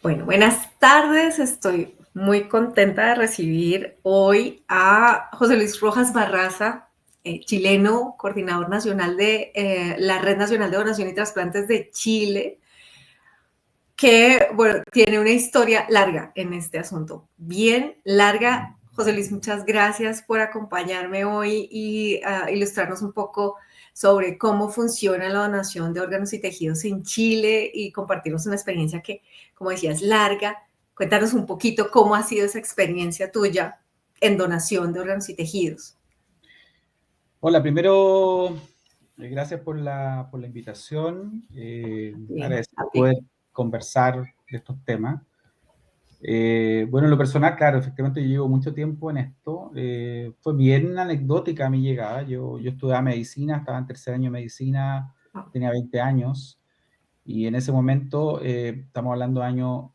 Bueno, buenas tardes. Estoy muy contenta de recibir hoy a José Luis Rojas Barraza, chileno, coordinador nacional de la Red Nacional de Donación y Trasplantes de Chile, que, bueno, tiene una historia larga en este asunto, bien larga. José Luis, muchas gracias por acompañarme hoy y ilustrarnos un poco sobre cómo funciona la donación de órganos y tejidos en Chile y compartirnos una experiencia que, como decías, larga. Cuéntanos un poquito cómo ha sido esa experiencia tuya en donación de órganos y tejidos. Hola, primero, gracias por la invitación. Bien, a Agradecido ti. poder conversar de estos temas. Bueno, en lo personal, claro, efectivamente yo llevo mucho tiempo en esto. Fue bien anecdótica mi llegada. Yo estudiaba medicina, estaba en tercer año de medicina, tenía 20 años. Y en ese momento, estamos hablando de año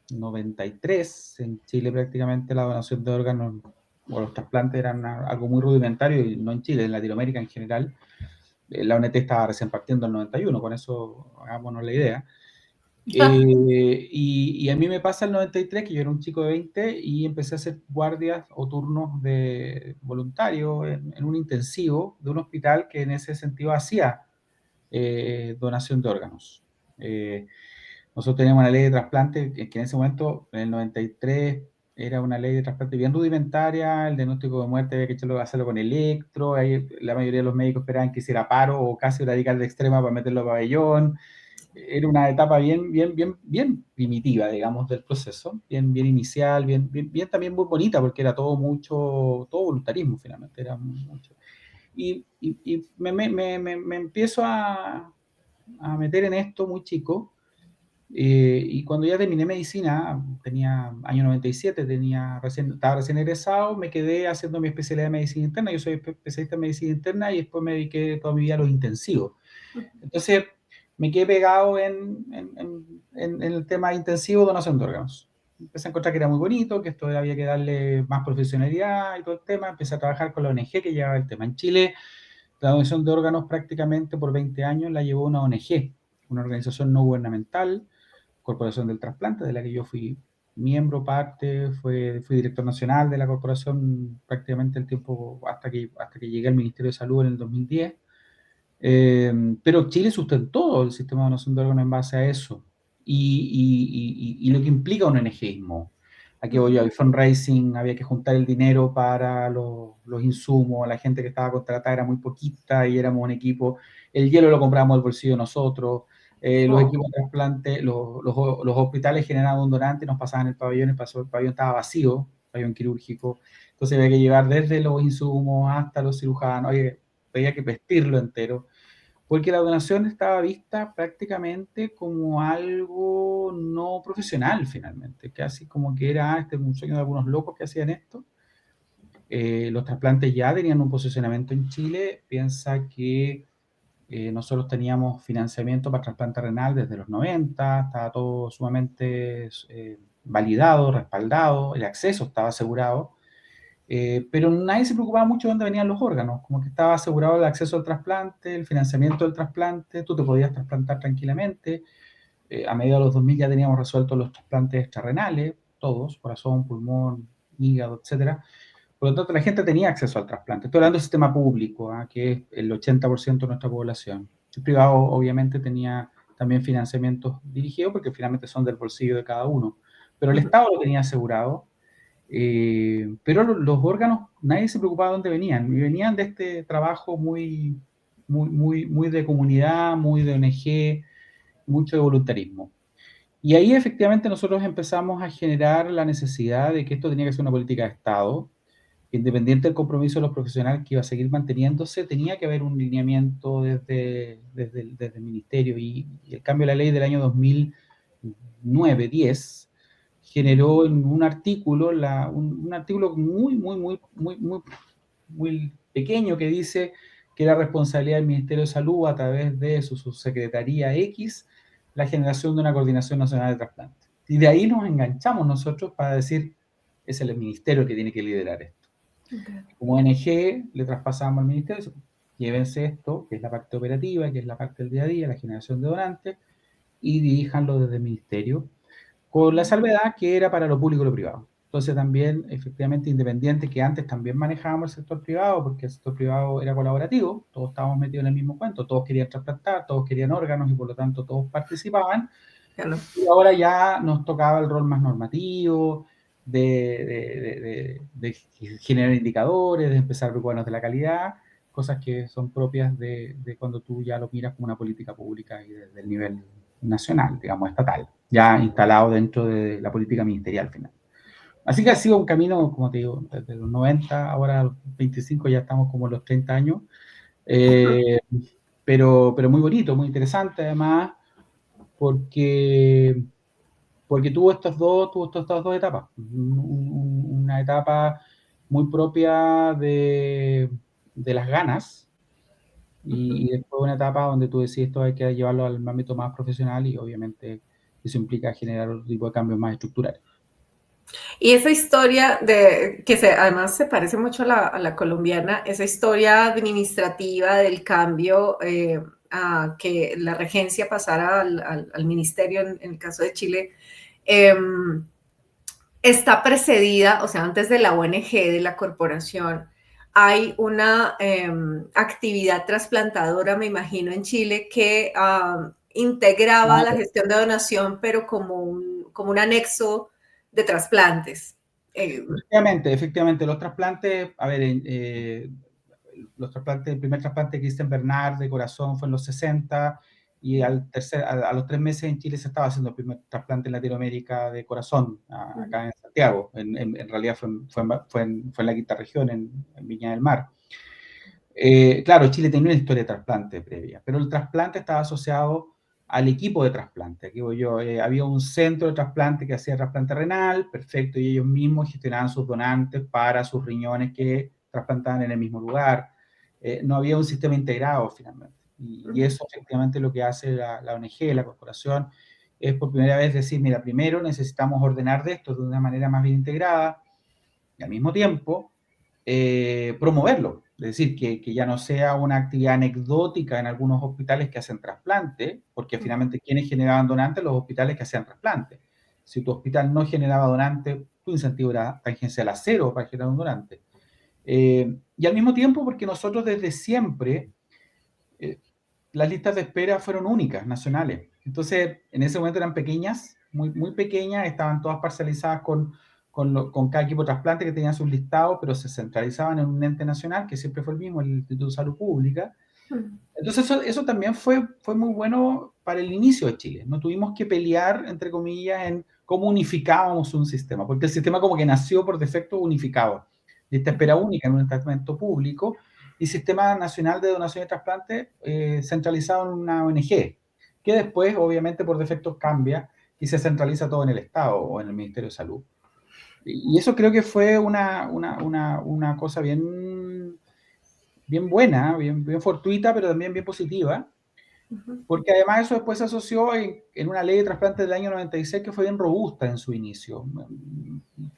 93, en Chile prácticamente la donación de órganos o los trasplantes eran algo muy rudimentario, y no en Chile, en Latinoamérica en general. La ONT estaba recién partiendo en el 91, con eso hagámonos la idea. Y a mí me pasa el 93, que yo era un chico de 20 y empecé a hacer guardias o turnos de voluntario en un intensivo de un hospital que en ese sentido hacía donación de órganos. Nosotros teníamos una ley de trasplante que en ese momento, en el 93, era una ley de trasplante bien rudimentaria. El diagnóstico de muerte había que hacerlo con electro. Ahí la mayoría de los médicos esperaban que hiciera paro o casi radical de extrema para meterlo a pabellón. Era una etapa bien primitiva, digamos, del proceso, bien inicial, bien también muy bonita, porque era todo voluntarismo finalmente, era mucho. Y me empiezo a meter en esto muy chico. Y cuando ya terminé medicina, tenía año 97, estaba recién egresado, me quedé haciendo mi especialidad de medicina interna. Yo soy especialista en medicina interna y después me dediqué toda mi vida a los intensivos. Entonces, me quedé pegado en el tema intensivo de donación de órganos. Empecé a encontrar que era muy bonito, que esto había que darle más profesionalidad y todo el tema. Empecé a trabajar con la ONG que llevaba el tema. En Chile, la donación de órganos prácticamente por 20 años la llevó una ONG, una organización no gubernamental, Corporación del Trasplante, de la que yo fui miembro, fui director nacional de la corporación prácticamente el tiempo hasta que llegué al Ministerio de Salud en el 2010. Pero Chile sustentó el sistema de donación de órganos en base a eso y lo que implica un ONGismo. Aquí voy yo, el fundraising, había que juntar el dinero para los insumos, la gente que estaba contratada era muy poquita y éramos un equipo. El hielo lo comprábamos del bolsillo nosotros. Los Oh, equipos de trasplante, los hospitales generaban un donante, nos pasaban el pabellón, el pabellón estaba vacío, pabellón quirúrgico. Entonces había que llevar desde los insumos hasta los cirujanos, oye, había que vestirlo entero, porque la donación estaba vista prácticamente como algo no profesional finalmente, casi como que era un sueño de algunos locos que hacían esto. Los trasplantes ya tenían un posicionamiento en Chile. Piensa que nosotros teníamos financiamiento para trasplante renal desde los 90, estaba todo sumamente validado, respaldado, el acceso estaba asegurado. Pero nadie se preocupaba mucho de dónde venían los órganos, como que estaba asegurado el acceso al trasplante, el financiamiento del trasplante, tú te podías trasplantar tranquilamente. A mediados de los 2000 ya teníamos resueltos los trasplantes extrarrenales, todos, corazón, pulmón, hígado, etcétera. Por lo tanto, la gente tenía acceso al trasplante. Estoy hablando del sistema público, que es el 80% de nuestra población. El privado, obviamente, tenía también financiamientos dirigidos, porque finalmente son del bolsillo de cada uno. Pero el Estado lo tenía asegurado. Pero los órganos, nadie se preocupaba de dónde venían, y venían de este trabajo muy de comunidad, muy de ONG, mucho de voluntarismo. Y ahí efectivamente nosotros empezamos a generar la necesidad de que esto tenía que ser una política de Estado, que independiente del compromiso de los profesionales que iba a seguir manteniéndose, tenía que haber un lineamiento desde el ministerio, y el cambio de la ley del año 2009-10 generó en un artículo, un artículo muy pequeño, que dice que era responsabilidad del Ministerio de Salud, a través de su subsecretaría X, la generación de una coordinación nacional de trasplante. Y de ahí nos enganchamos nosotros para decir, es el ministerio que tiene que liderar esto. okay. Como ONG le traspasamos al ministerio, llévense esto, que es la parte operativa, que es la parte del día a día, la generación de donantes, y diríjanlo desde el ministerio. con la salvedad que era para lo público y lo privado. Entonces también, efectivamente, independiente, que antes también manejábamos el sector privado, porque el sector privado era colaborativo, todos estábamos metidos en el mismo cuento, todos querían trasplantar, todos querían órganos y por lo tanto todos participaban. Ya no. Y ahora ya nos tocaba el rol más normativo, de generar indicadores, de empezar a preocuparnos de la calidad, cosas que son propias de cuando tú ya lo miras como una política pública y desde el nivel nacional, digamos, estatal, ya instalado dentro de la política ministerial final. Así que ha sido un camino, como te digo, desde los 90, ahora a los 25 ya estamos como en los 30 años, eh, pero muy bonito, muy interesante además, porque tuvo estas dos etapas. Una etapa muy propia de las ganas y después una etapa donde tú decís esto hay que llevarlo al ámbito más profesional y obviamente eso implica generar otro tipo de cambios más estructurales. Y esa historia además se parece mucho a la colombiana, esa historia administrativa del cambio a que la regencia pasara al ministerio en el caso de Chile, eh, está precedida, o sea, antes de la ONG, de la corporación, hay una actividad trasplantadora, me imagino, en Chile que integraba la gestión de donación, pero como un anexo de trasplantes. Eh, Efectivamente, los trasplantes, a ver, los trasplantes, el primer trasplante de Christian Bernard de corazón fue en los 60 y a los 3 meses en Chile se estaba haciendo el primer trasplante en Latinoamérica de corazón, acá en Santiago. En realidad fue en la quinta región, en Viña del Mar. Claro, Chile tenía una historia de trasplante previa, pero el trasplante estaba asociado al equipo de trasplante. Aquí voy yo, había un centro de trasplante que hacía trasplante renal, perfecto, y ellos mismos gestionaban sus donantes para sus riñones que trasplantaban en el mismo lugar. No había un sistema integrado finalmente. Y eso efectivamente lo que hace la ONG, la corporación, es por primera vez decir, mira, primero necesitamos ordenar de esto de una manera más bien integrada y al mismo tiempo promoverlo. Es decir, que ya no sea una actividad anecdótica en algunos hospitales que hacen trasplante, porque finalmente quienes generaban donantes, los hospitales que hacían trasplante. Si tu hospital no generaba donante, tu incentivo era tangencial a cero para generar un donante. Y al mismo tiempo, porque nosotros desde siempre, eh, las listas de espera fueron únicas, nacionales. Entonces, en ese momento eran pequeñas, muy, muy pequeñas, estaban todas parcializadas con cada equipo de trasplante que tenía sus listados, pero se centralizaban en un ente nacional, que siempre fue el mismo, el Instituto de Salud Pública. Entonces, eso también fue muy bueno para el inicio de Chile. No tuvimos que pelear, entre comillas, en cómo unificábamos un sistema, porque el sistema como que nació por defecto unificado. Lista de espera única en un tratamiento público, y Sistema Nacional de Donación y Trasplante centralizado en una ONG, que después, obviamente, por defecto cambia y se centraliza todo en el Estado o en el Ministerio de Salud. Y eso creo que fue una cosa bien buena, bien fortuita, pero también bien positiva, porque además eso después se asoció en una ley de trasplante del año 96 que fue bien robusta en su inicio.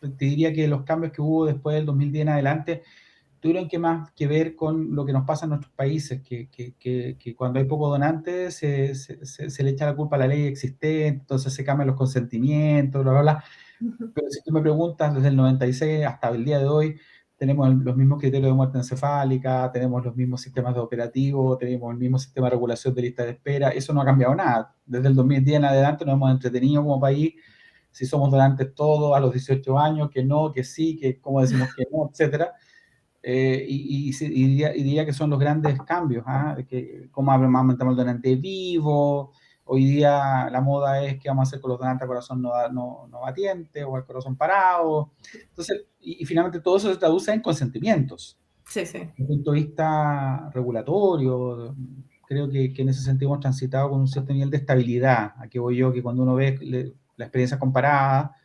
Te diría que los cambios que hubo después del 2010 en adelante tuvieron que más que ver con lo que nos pasa en nuestros países, que cuando hay pocos donantes se le echa la culpa a la ley existente, entonces se cambian los consentimientos, bla, bla, bla. Pero si tú me preguntas, desde el 96 hasta el día de hoy, tenemos los mismos criterios de muerte encefálica, tenemos los mismos sistemas de operativo, tenemos el mismo sistema de regulación de lista de espera, eso no ha cambiado nada. Desde el 2010 en adelante nos hemos entretenido como país, si somos donantes todos a los 18 años, que no, que sí, que cómo decimos que no, etcétera. Y diría que son los grandes cambios, que cómo aumentamos el donante vivo. Hoy día la moda es qué vamos a hacer con los donantes a corazón no batiente o al corazón parado. Entonces, y finalmente todo eso se traduce en consentimientos. Sí, sí. Desde el punto de vista regulatorio, creo que en ese sentido hemos transitado con un cierto nivel de estabilidad. Aquí voy yo, que cuando uno ve la experiencia comparada,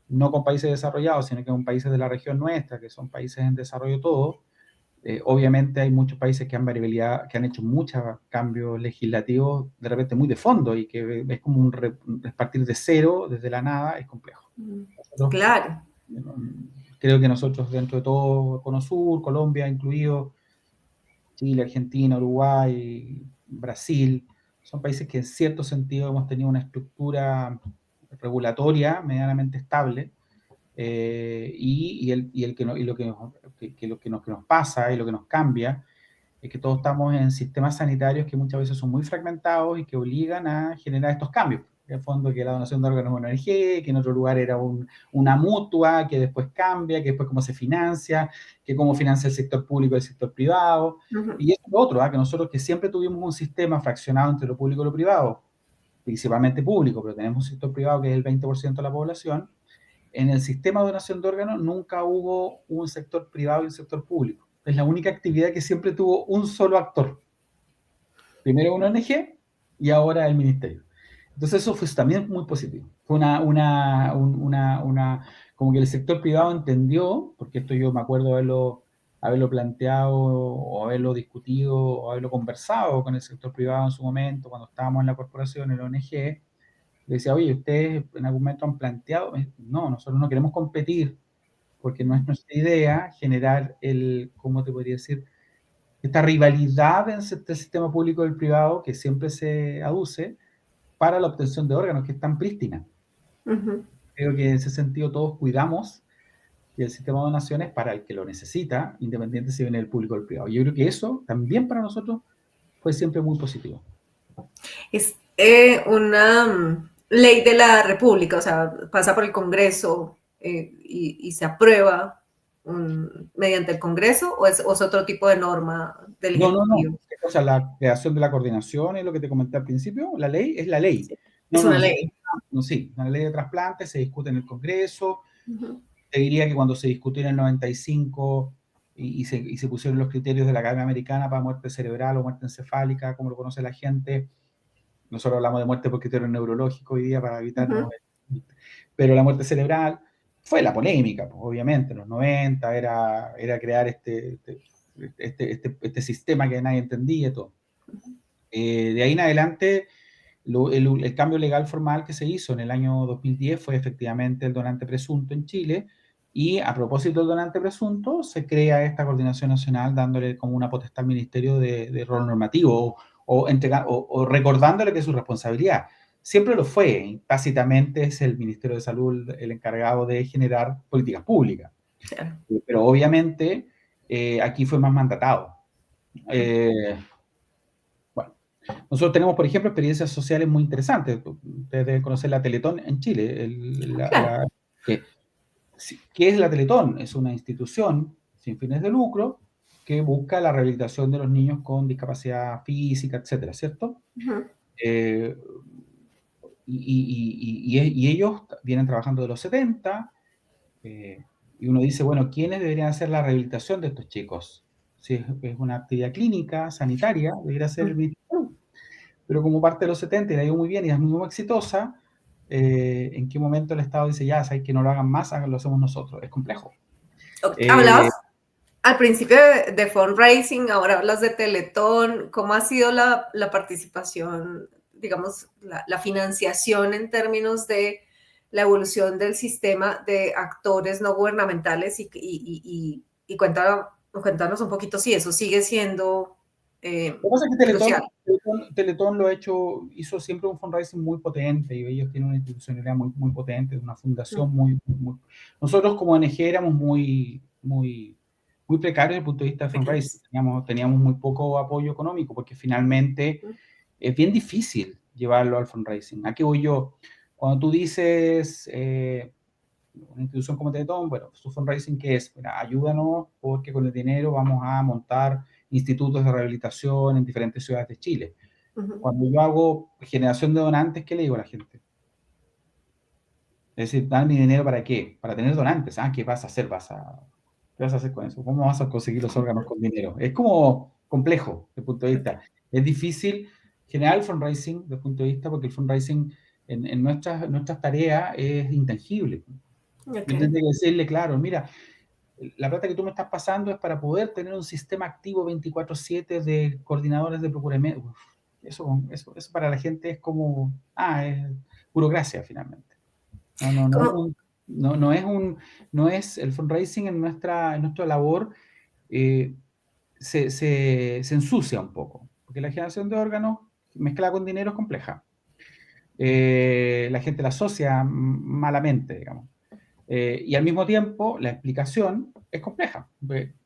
no con países desarrollados, sino que con países de la región nuestra, que son países en desarrollo todos. Obviamente hay muchos países que han hecho muchos cambios legislativos de repente muy de fondo y que es como un partir de cero, desde la nada, es complejo. Nosotros, Claro. creo que nosotros dentro de todo, Cono Sur, Colombia incluido, Chile, Argentina, Uruguay, Brasil, son países que en cierto sentido hemos tenido una estructura regulatoria medianamente estable, lo que nos pasa y lo que nos cambia es que todos estamos en sistemas sanitarios que muchas veces son muy fragmentados y que obligan a generar estos cambios. En el fondo, que la donación de órganos es una ONG, que en otro lugar era una mutua, que después cambia, que después cómo se financia, que cómo financia el sector público y el sector privado. Ujú. Y eso es lo otro, que nosotros que siempre tuvimos un sistema fraccionado entre lo público y lo privado, principalmente público, pero tenemos un sector privado que es el 20% de la población. En el sistema de donación de órganos nunca hubo un sector privado y un sector público. Es la única actividad que siempre tuvo un solo actor. Primero una ONG y ahora el ministerio. Entonces eso fue también muy positivo. Fue como que el sector privado entendió, porque esto yo me acuerdo haberlo planteado o haberlo discutido o haberlo conversado con el sector privado en su momento, cuando estábamos en la corporación, en la ONG, le decía, oye, ¿ustedes en algún momento han planteado? No, nosotros no queremos competir, porque no es nuestra idea generar ¿cómo te podría decir? Esta rivalidad entre el sistema público y el privado que siempre se aduce para la obtención de órganos, que es tan prístina. Ujú. Creo que en ese sentido todos cuidamos que el sistema de donaciones para el que lo necesita, independiente si viene del público o del privado. Yo creo que eso también para nosotros fue siempre muy positivo. Es una ley de la República, o sea, pasa por el Congreso y se aprueba mediante el Congreso o es otro tipo de norma del No, no, no. Ejecutivo. O sea, la creación de la coordinación es lo que te comenté al principio. La ley es la ley. Sí. No, Es no, una nosotros, ley. no, sí, la ley de trasplante se discute en el Congreso. Ujú. Te diría que cuando se discutió en el 95 y se pusieron los criterios de la Academia Americana para muerte cerebral o muerte encefálica, como lo conoce la gente, nosotros hablamos de muerte por criterio neurológico hoy día para evitarnos, Ujú. pero la muerte cerebral fue la polémica, pues, obviamente, en los 90 era crear este sistema que nadie entendía y todo. De ahí en adelante, el cambio legal formal que se hizo en el año 2010 fue efectivamente el donante presunto en Chile, y a propósito del donante presunto, se crea esta coordinación nacional dándole como una potestad al ministerio de rol normativo o recordándole que es su responsabilidad. Siempre lo fue, tácitamente es el Ministerio de Salud el encargado de generar políticas públicas, Claro. pero obviamente aquí fue más mandatado. Eh, bueno, nosotros tenemos, por ejemplo, experiencias sociales muy interesantes. Ustedes deben conocer la Teletón en Chile. Claro. Que, ¿Qué es la Teletón? Es una institución sin fines de lucro que busca la rehabilitación de los niños con discapacidad física, etcétera, ¿cierto? Ujú. Eh, y ellos vienen trabajando de los 70, eh, y uno dice, bueno, ¿quiénes deberían hacer la rehabilitación de estos chicos? Si es una actividad clínica, sanitaria, debería ser el Mm. Ministerio de Salud. Pero como parte de los 70 y la ha ido muy bien y es muy exitosa, ¿en qué momento el Estado dice, ya, sabes que no lo hagan más, lo hacemos nosotros? Es complejo. Hablabas Eh, al principio de fundraising, ahora hablas de Teletón. ¿Cómo ha sido la participación, digamos, la financiación en términos de la evolución del sistema de actores no gubernamentales? Y cuéntanos un poquito si eso sigue siendo lo que pasa es que crucial. Teletón hizo siempre un fundraising muy potente, y ellos tienen una institucionalidad muy, muy potente, una fundación Nosotros como ONG éramos muy precarios desde el punto de vista de fundraising. Pequeños. Teníamos muy poco apoyo económico, porque finalmente es bien difícil llevarlo al fundraising. ¿A qué voy yo? Cuando tú dices, una institución como Teletón, bueno, su fundraising, ¿qué es? Mira, ayúdanos porque con el dinero vamos a montar institutos de rehabilitación en diferentes ciudades de Chile. Ujú. Cuando yo hago generación de donantes, ¿qué le digo a la gente? Es decir, ¿dar mi dinero para qué? Para tener donantes. ¿Qué vas a hacer? ¿Qué vas a hacer con eso? ¿Cómo vas a conseguir los órganos con dinero? Es como complejo desde el punto de vista. Es difícil generar el fundraising desde el punto de vista, porque el fundraising en nuestras tareas es intangible. Ok. Yo tendría que decirle, claro, mira, la plata que tú me estás pasando es para poder tener un sistema activo 24/7 de coordinadores de procuramiento. Uf, eso para la gente es como, es burocracia finalmente. No, no, no es ¿Cómo? un, no es el fundraising en nuestra labor, eh, se ensucia un poco, porque la generación de órganos mezclada con dinero es compleja. la gente la asocia malamente, digamos. Y al mismo tiempo, la explicación es compleja.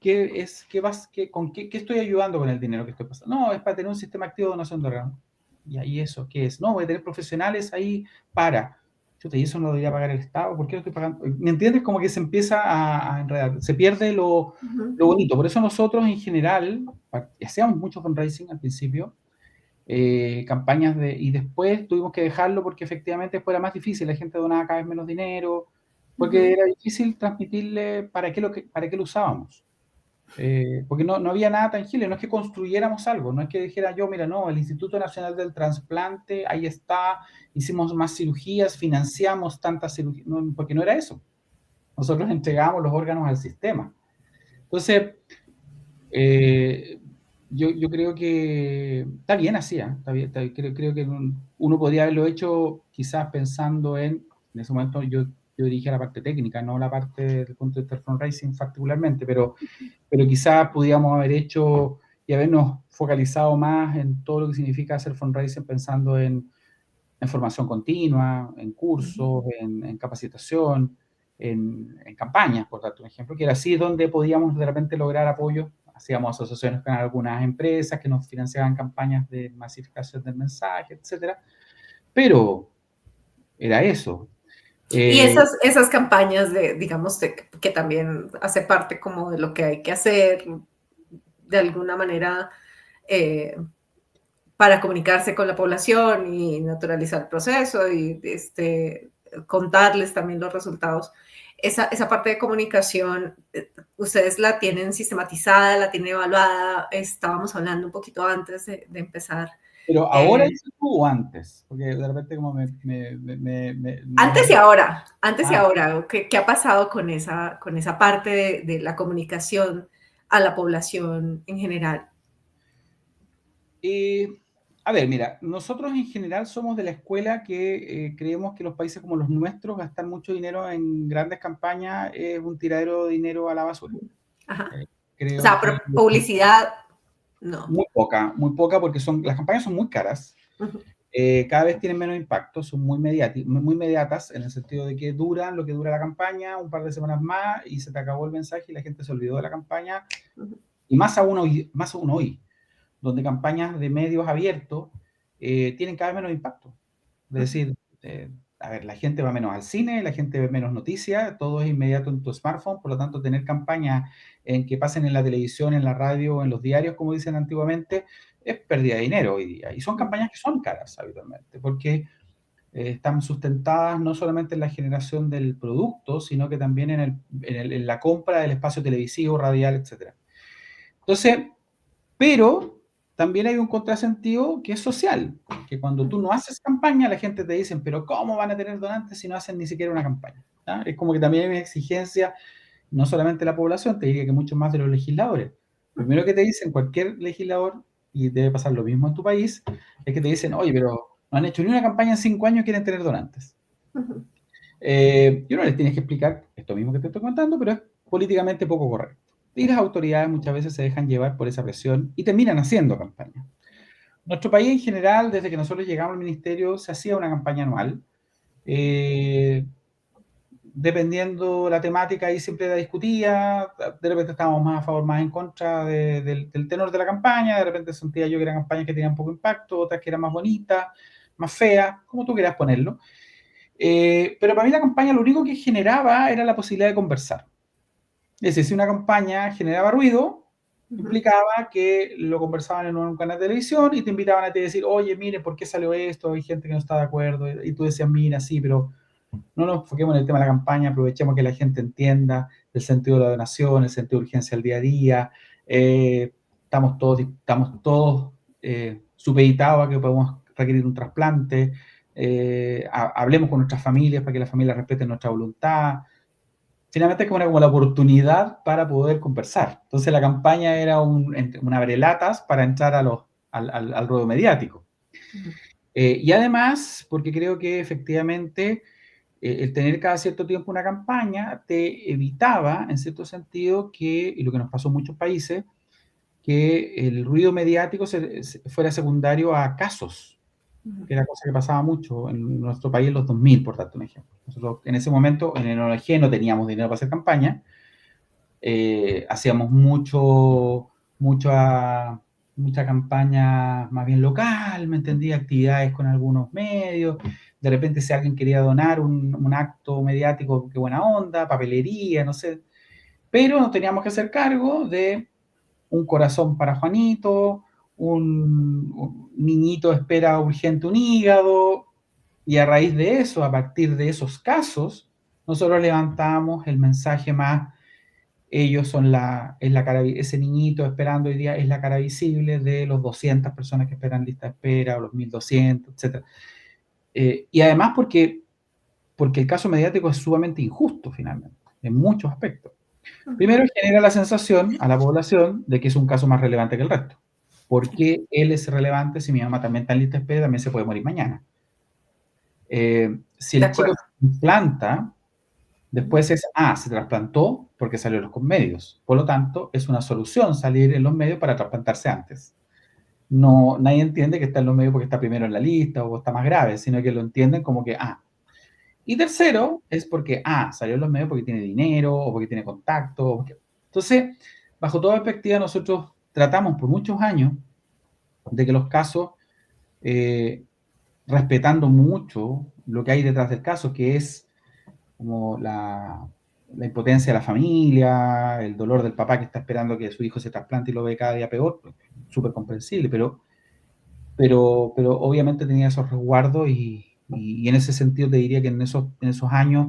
¿Qué es, qué vas, qué, con qué, qué estoy ayudando con el dinero que estoy pasando? No, es para tener un sistema activo de donación de órganos. ¿Y ahí eso qué es? No, voy a tener profesionales ahí para. Chuta, ¿y eso no lo debería pagar el Estado? ¿Por qué lo estoy pagando? ¿Me entiendes? Como que se empieza a enredar. Se pierde Ujú, lo bonito. Por eso nosotros en general, hacíamos mucho fundraising al principio, campañas y después tuvimos que dejarlo porque efectivamente después era más difícil, la gente donaba cada vez menos dinero, porque ujú, era difícil transmitirle para qué lo usábamos. Porque no había nada tangible, no es que construyéramos algo, no es que dijera yo, mira, no, el Instituto Nacional del Trasplante, ahí está, hicimos más cirugías, financiamos tantas cirugías, porque no era eso. Nosotros entregamos los órganos al sistema. Entonces, eh, yo creo que está bien así, ¿eh? Está bien, creo que uno podría haberlo hecho quizás pensando en ese momento yo dirigía la parte técnica, no la parte del punto de vista del fundraising particularmente, pero quizás pudiéramos haber hecho y habernos focalizado más en todo lo que significa hacer fundraising pensando en formación continua, en ujú. cursos, en capacitación, en campañas, por darte un ejemplo, que era así donde podíamos de repente lograr apoyo. Hacíamos asociaciones con algunas empresas que nos financiaban campañas de masificación del mensaje, etcétera. Pero era eso. Y Eh, esas campañas de, digamos, que también hace parte como de lo que hay que hacer de alguna manera eh, para comunicarse con la población y naturalizar el proceso y contarles también los resultados. Esa parte de comunicación, ustedes la tienen sistematizada, la tienen evaluada. Estábamos hablando un poquito antes de empezar. pero ahora Eh, dices tú o antes, porque de repente como no me... Antes y Ah, ahora, ¿qué ha pasado con esa parte de la comunicación a la población en general? Eh, a ver, mira, nosotros en general somos de la escuela que creemos que los países como los nuestros gastar mucho dinero en grandes campañas es un tiradero de dinero a la basura. Ajá. Eh, O creo sea, que publicidad, no. muy poca porque las campañas son muy caras, Ujú, cada vez tienen menos impacto, son muy inmediatas en el sentido de que duran lo que dura la campaña, un par de semanas más y se te acabó el mensaje y la gente se olvidó de la campaña ujú, y más aún hoy donde campañas de medios abiertos tienen cada vez menos impacto. Es ujú, decir, a ver, la gente va menos al cine, la gente ve menos noticias, todo es inmediato en tu smartphone, por lo tanto, tener campañas en que pasen en la televisión, en la radio, en los diarios, como dicen antiguamente, es pérdida de dinero hoy día. Y son ujú, campañas que son caras habitualmente, porque están sustentadas no solamente en la generación del producto, sino que también en la compra del espacio televisivo, radial, etc. Entonces, pero también hay un contrasentido que es social, que cuando tú no haces campaña, la gente te dice, pero ¿cómo van a tener donantes si no hacen ni siquiera una campaña? ¿Ah? Es como que también hay una exigencia, no solamente de la población, te diría que mucho más de los legisladores. Lo ujú, primero que te dicen cualquier legislador, y debe pasar lo mismo en tu país, es que te dicen, oye, pero no han hecho ni una campaña en 5 años, quieren tener donantes. ujú, Y uno les tienes que explicar esto mismo que te estoy contando, pero es políticamente poco correcto. Y las autoridades muchas veces se dejan llevar por esa presión y terminan haciendo campaña. Nuestro país en general, desde que nosotros llegamos al ministerio, se hacía una campaña anual. Eh, Dependiendo la temática, ahí siempre la discutía. De repente estábamos más a favor, más en contra del tenor de la campaña. De repente sentía yo que eran campañas que tenían poco impacto, otras que eran más bonitas, más feas, como tú quieras ponerlo. Pero para mí la campaña lo único que generaba era la posibilidad de conversar. Es decir, si una campaña generaba ruido, ujú, implicaba que lo conversaban en un canal de televisión y te invitaban a ti a decir, oye, mire, ¿por qué salió esto? Hay gente que no está de acuerdo. Y tú decías, mira, sí, pero no nos enfoquemos en el tema de la campaña, aprovechemos que la gente entienda el sentido de la donación, el sentido de urgencia al día a día. Estamos todos supeditados a que podemos requerir un trasplante. Hablemos con nuestras familias para que las familias respeten nuestra voluntad. Finalmente es como la oportunidad para poder conversar. Entonces la campaña era un abrelatas para entrar al ruedo mediático. ujú, Y además, porque creo que efectivamente el tener cada cierto tiempo una campaña te evitaba, en cierto sentido, y lo que nos pasó en muchos países, que el ruido mediático fuera secundario a casos. que era cosa que pasaba mucho en nuestro país en los 2000, por darte un ejemplo. Nosotros en ese momento en el ONG no teníamos dinero para hacer campaña, hacíamos mucha campaña más bien local, ¿me entendí? Actividades con algunos medios. De repente, si alguien quería donar un acto mediático, qué buena onda, papelería, no sé. Pero nos teníamos que hacer cargo de un corazón para Juanito, un niñito espera urgente un hígado, y a raíz de eso, a partir de esos casos, nosotros levantamos el mensaje más ellos son es la cara, ese niñito esperando hoy día es la cara visible de los 200 personas que esperan lista de espera, o los 1200, etc. Y además porque el caso mediático es sumamente injusto finalmente, en muchos aspectos. Primero, genera la sensación a la población de que es un caso más relevante que el resto. ¿Por qué él es relevante si mi mamá también está en lista de espera, también se puede morir mañana? Si De el chico acuerdo. se implanta, después se trasplantó porque salió en los medios. Por lo tanto, es una solución salir en los medios para trasplantarse antes. No, nadie entiende que está en los medios porque está primero en la lista o está más grave, sino que lo entienden como que, Y tercero, es porque, salió en los medios porque tiene dinero o porque tiene contacto. Entonces, bajo toda perspectiva, nosotros tratamos por muchos años de que los casos, respetando mucho lo que hay detrás del caso, que es como la impotencia de la familia, el dolor del papá que está esperando que su hijo se trasplante y lo ve cada día peor, súper comprensible, pero obviamente tenía esos resguardos y en ese sentido te diría que en esos años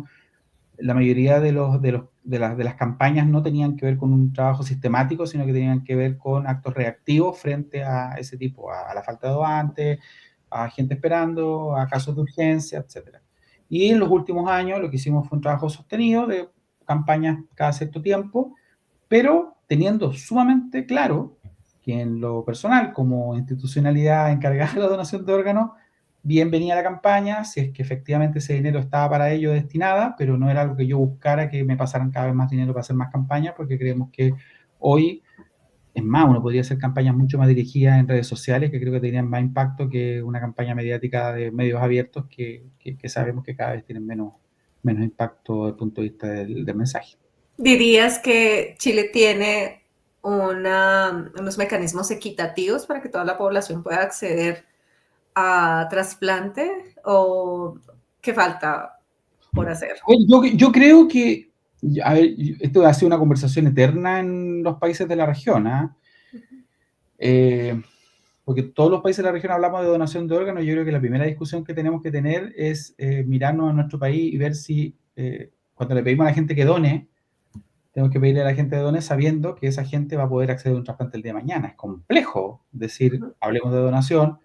la mayoría de las campañas no tenían que ver con un trabajo sistemático, sino que tenían que ver con actos reactivos frente a ese tipo, a la falta de donantes, a gente esperando, a casos de urgencia, etcétera. Y en los últimos años lo que hicimos fue un trabajo sostenido de campañas cada cierto tiempo, pero teniendo sumamente claro que en lo personal, como institucionalidad encargada de la donación de órganos, bien venía la campaña, si es que efectivamente ese dinero estaba para ello destinada, pero no era algo que yo buscara que me pasaran cada vez más dinero para hacer más campañas, porque creemos que hoy, es más, uno podría hacer campañas mucho más dirigidas en redes sociales, que creo que tendrían más impacto que una campaña mediática de medios abiertos que sabemos que cada vez tienen menos impacto desde el punto de vista del mensaje. ¿Dirías que Chile tiene unos mecanismos equitativos para que toda la población pueda acceder a trasplante o qué falta por hacer? Yo creo que, a ver, esto ha sido una conversación eterna en los países de la región, porque todos los países de la región hablamos de donación de órganos. Yo creo que la primera discusión que tenemos que tener es mirarnos a nuestro país y ver si cuando le pedimos a la gente que done, tenemos que pedirle a la gente que done sabiendo que esa gente va a poder acceder a un trasplante el día de mañana. Es complejo decir, hablemos de donación,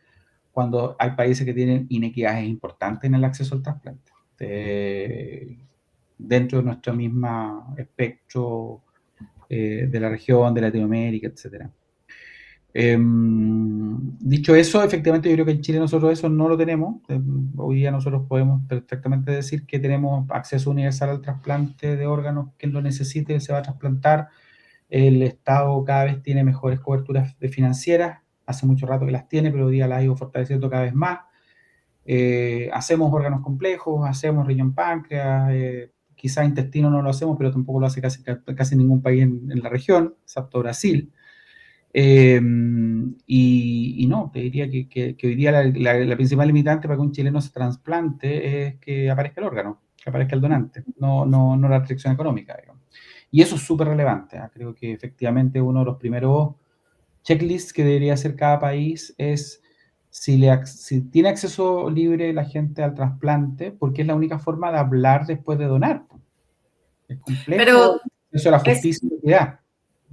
cuando hay países que tienen inequidades importantes en el acceso al trasplante. Dentro de nuestro mismo espectro de la región, de Latinoamérica, etcétera. Dicho eso, efectivamente yo creo que en Chile nosotros eso no lo tenemos. Hoy día nosotros podemos perfectamente decir que tenemos acceso universal al trasplante de órganos. Quien lo necesite se va a trasplantar. El Estado cada vez tiene mejores coberturas financieras. Hace mucho rato que las tiene, pero hoy día las ha ido fortaleciendo cada vez más. Hacemos órganos complejos, hacemos riñón páncreas, quizá intestino no lo hacemos, pero tampoco lo hace casi ningún país en la región, excepto Brasil. Y no, te diría que hoy día la principal limitante para que un chileno se trasplante es que aparezca el órgano, que aparezca el donante, no la restricción económica, digamos. Y eso es súper relevante. Creo que efectivamente uno de los primeros checklists que debería hacer cada país es si tiene acceso libre la gente al trasplante, porque es la única forma de hablar después de donar. Es complejo, Pero eso es la es, justicia y la equidad.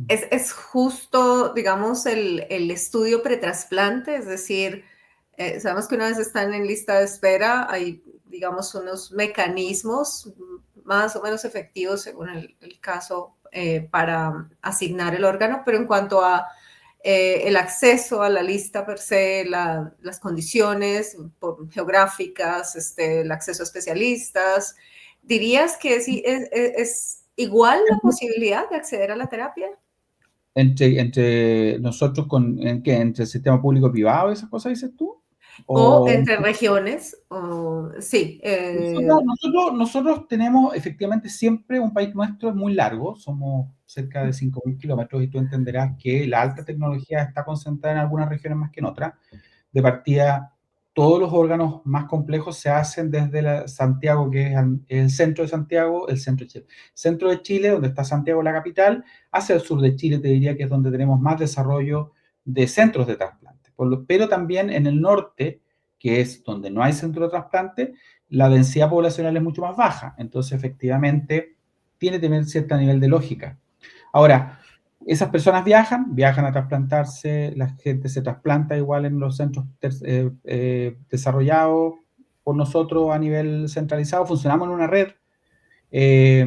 es justo, digamos, el estudio pretrasplante, es decir, sabemos que una vez están en lista de espera, hay, digamos, unos mecanismos más o menos efectivos según el caso para asignar el órgano, pero en cuanto a el acceso a la lista per se, las condiciones geográficas, el acceso a especialistas, ¿dirías que es igual la posibilidad de acceder a la terapia? Entre nosotros ¿en qué? ¿Entre el sistema público y privado y esas cosas dices tú? O O entre regiones, o sí. nosotros tenemos efectivamente siempre un país nuestro es muy largo, somos cerca de 5.000 kilómetros y tú entenderás que la alta tecnología está concentrada en algunas regiones más que en otras. De partida, todos los órganos más complejos se hacen desde Santiago, que es el centro de Santiago, el centro de Chile. Centro de Chile, donde está Santiago, la capital, hacia el sur de Chile, te diría que es donde tenemos más desarrollo de centros de trasplante. Pero también en el norte, que es donde no hay centro de trasplante, la densidad poblacional es mucho más baja. Entonces, efectivamente, tiene que tener cierto nivel de lógica. Ahora, esas personas viajan a trasplantarse, la gente se trasplanta igual en los centros desarrollados por nosotros a nivel centralizado, funcionamos en una red. eh,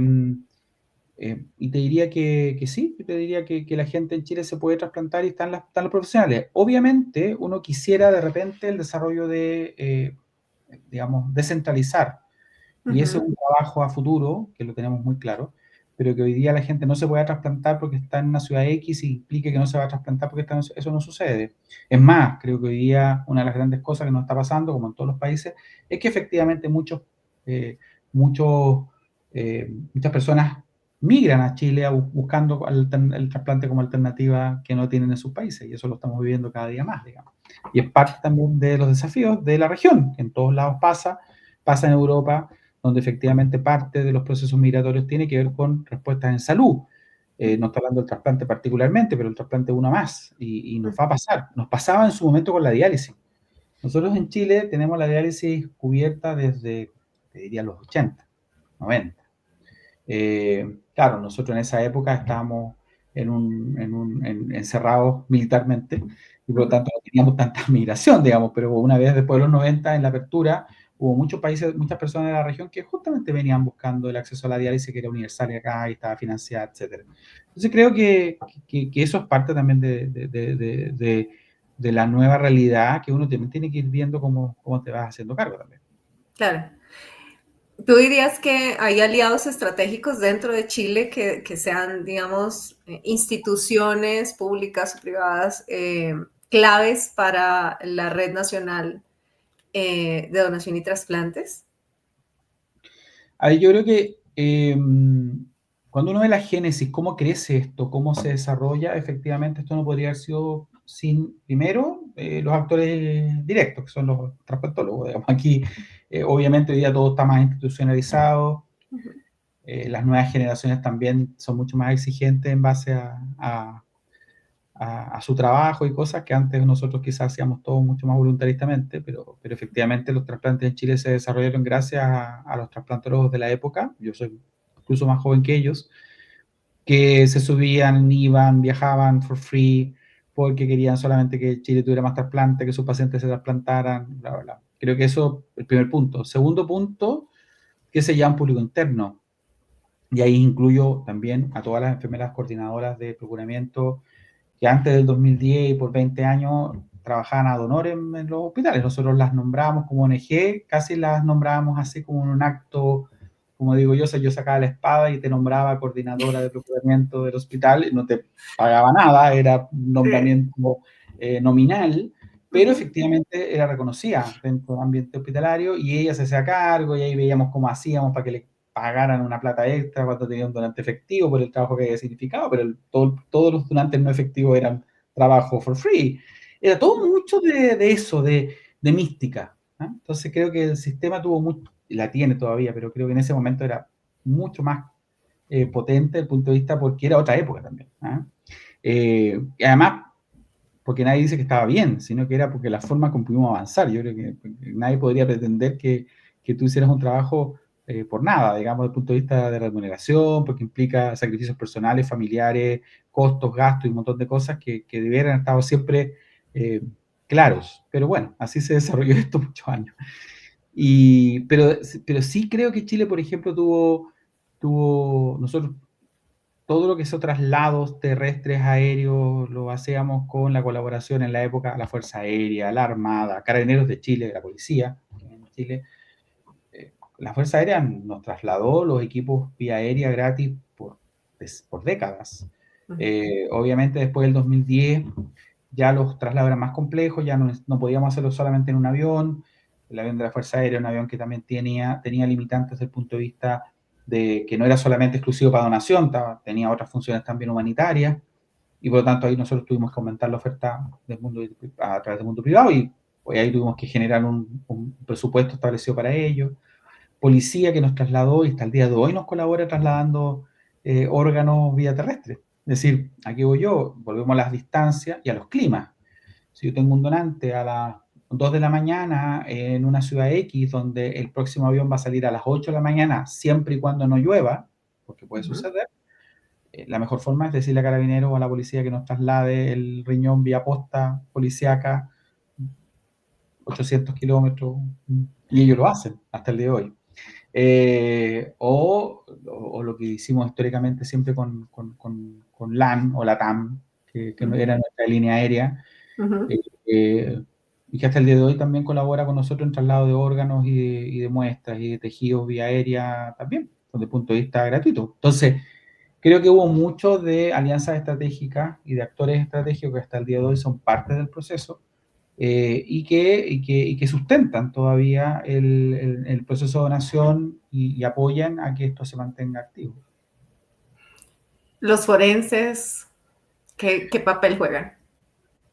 y te diría que sí, te diría que la gente en Chile se puede trasplantar y están los profesionales. Obviamente, uno quisiera de repente el desarrollo digamos, descentralizar. Y ese es Ujú, un trabajo a futuro, que lo tenemos muy claro, pero que hoy día la gente no se puede trasplantar porque está en una ciudad X y implique que no se va a trasplantar porque eso no sucede. Es más, creo que hoy día una de las grandes cosas que nos está pasando, como en todos los países, es que efectivamente eh, muchos, muchas personas migran a Chile buscando el trasplante como alternativa que no tienen en sus países, y eso lo estamos viviendo cada día más, digamos. Y es parte también de los desafíos de la región, que en todos lados pasa en Europa, donde efectivamente parte de los procesos migratorios tiene que ver con respuestas en salud. No estoy hablando del trasplante particularmente, pero el trasplante es uno más y nos va a pasar. Nos pasaba en su momento con la diálisis. Nosotros en Chile tenemos la diálisis cubierta desde, te diría, los 80, 90. Claro, nosotros en esa época estábamos encerrados militarmente y por lo ujú. tanto no teníamos tanta migración, digamos, pero una vez después de los 90, en la apertura, hubo muchos países, muchas personas de la región que justamente venían buscando el acceso a la diálisis que era universal y acá y estaba financiada, etcétera. Entonces creo que eso es parte también de la nueva realidad que uno también tiene que ir viendo cómo te vas haciendo cargo también. Claro. ¿Tú dirías que hay aliados estratégicos dentro de Chile que sean, digamos, instituciones públicas o privadas claves para la Red Nacional de Donación y Trasplantes? A ver, yo creo que cuando uno ve la génesis, cómo crece esto, cómo se desarrolla, efectivamente esto no podría haber sido sin, primero, los actores directos, que son los trasplantólogos. Digamos. Aquí, obviamente, hoy día todo está más institucionalizado, Ujú, las nuevas generaciones también son mucho más exigentes en base a su trabajo y cosas que antes nosotros quizás hacíamos todo mucho más voluntaristamente, pero efectivamente los trasplantes en Chile se desarrollaron gracias a los trasplantólogos de la época. Yo soy incluso más joven que ellos, que se subían, iban, viajaban for free, porque querían solamente que Chile tuviera más trasplantes, que sus pacientes se trasplantaran, bla, bla, bla. Creo que eso es el primer punto. Segundo punto, que se llama un público interno. Y ahí incluyo también a todas las enfermeras coordinadoras de procuramiento que antes del 2010 y por 20 años trabajaban ad honorem en los hospitales. Nosotros las nombrábamos como ONG, casi las nombrábamos así como en un acto, como digo yo, yo sacaba la espada y te nombraba coordinadora de procuramiento del hospital, y no te pagaba nada, era un sí, nombramiento nominal, pero ujú, efectivamente era reconocida dentro del ambiente hospitalario y ella se hacía cargo y ahí veíamos cómo hacíamos para que le pagaran una plata extra cuando tenía un donante efectivo por el trabajo que había significado, pero todos los donantes no efectivos eran trabajo for free. Era todo ujú. mucho de eso, de mística. ¿Ah? Entonces creo que el sistema tuvo mucho, la tiene todavía, pero creo que en ese momento era mucho más potente desde el punto de vista porque era otra época también. ¿Ah? Y además, porque nadie dice que estaba bien, sino que era porque la forma como pudimos avanzar. Yo creo que nadie podría pretender que tú hicieras un trabajo por nada, digamos, desde el punto de vista de remuneración, porque implica sacrificios personales, familiares, costos, gastos y un montón de cosas que debieran haber estado siempre eh, claros. Pero bueno, así se desarrolló esto muchos años. Pero sí creo que Chile, por ejemplo, nosotros todo lo que son traslados terrestres, aéreos, lo hacíamos con la colaboración en la época, la Fuerza Aérea, la Armada, Carabineros de Chile, la Policía en Chile. La Fuerza Aérea nos trasladó los equipos vía aérea gratis por décadas. Ujú. Obviamente después del 2010 ya los traslados eran más complejos, ya no podíamos hacerlo solamente en un avión. El avión de la Fuerza Aérea, un avión que también tenía limitantes desde el punto de vista de que no era solamente exclusivo para donación, tenía otras funciones también humanitarias, y por lo tanto ahí nosotros tuvimos que aumentar la oferta del mundo, a través del mundo privado, y pues ahí tuvimos que generar un presupuesto establecido para ello. Policía que nos trasladó y hasta el día de hoy nos colabora trasladando órganos vía terrestre. Es decir, aquí voy yo, volvemos a las distancias y a los climas. Si yo tengo un donante a las 2 de la mañana en una ciudad X, donde el próximo avión va a salir a las 8 de la mañana, siempre y cuando no llueva, porque puede suceder, la mejor forma es decirle a Carabineros o a la policía que nos traslade el riñón vía posta policiaca 800 kilómetros, y ellos lo hacen hasta el día de hoy. O lo que hicimos históricamente siempre con LAN o LATAM, que era nuestra línea aérea, y que hasta el día de hoy también colabora con nosotros en traslado de órganos y de muestras y de tejidos vía aérea también, desde el punto de vista gratuito. Entonces, creo que hubo mucho de alianzas estratégicas y de actores estratégicos que hasta el día de hoy son parte del proceso, y que sustentan todavía el proceso de donación y apoyan a que esto se mantenga activo. Los forenses, ¿qué papel juegan?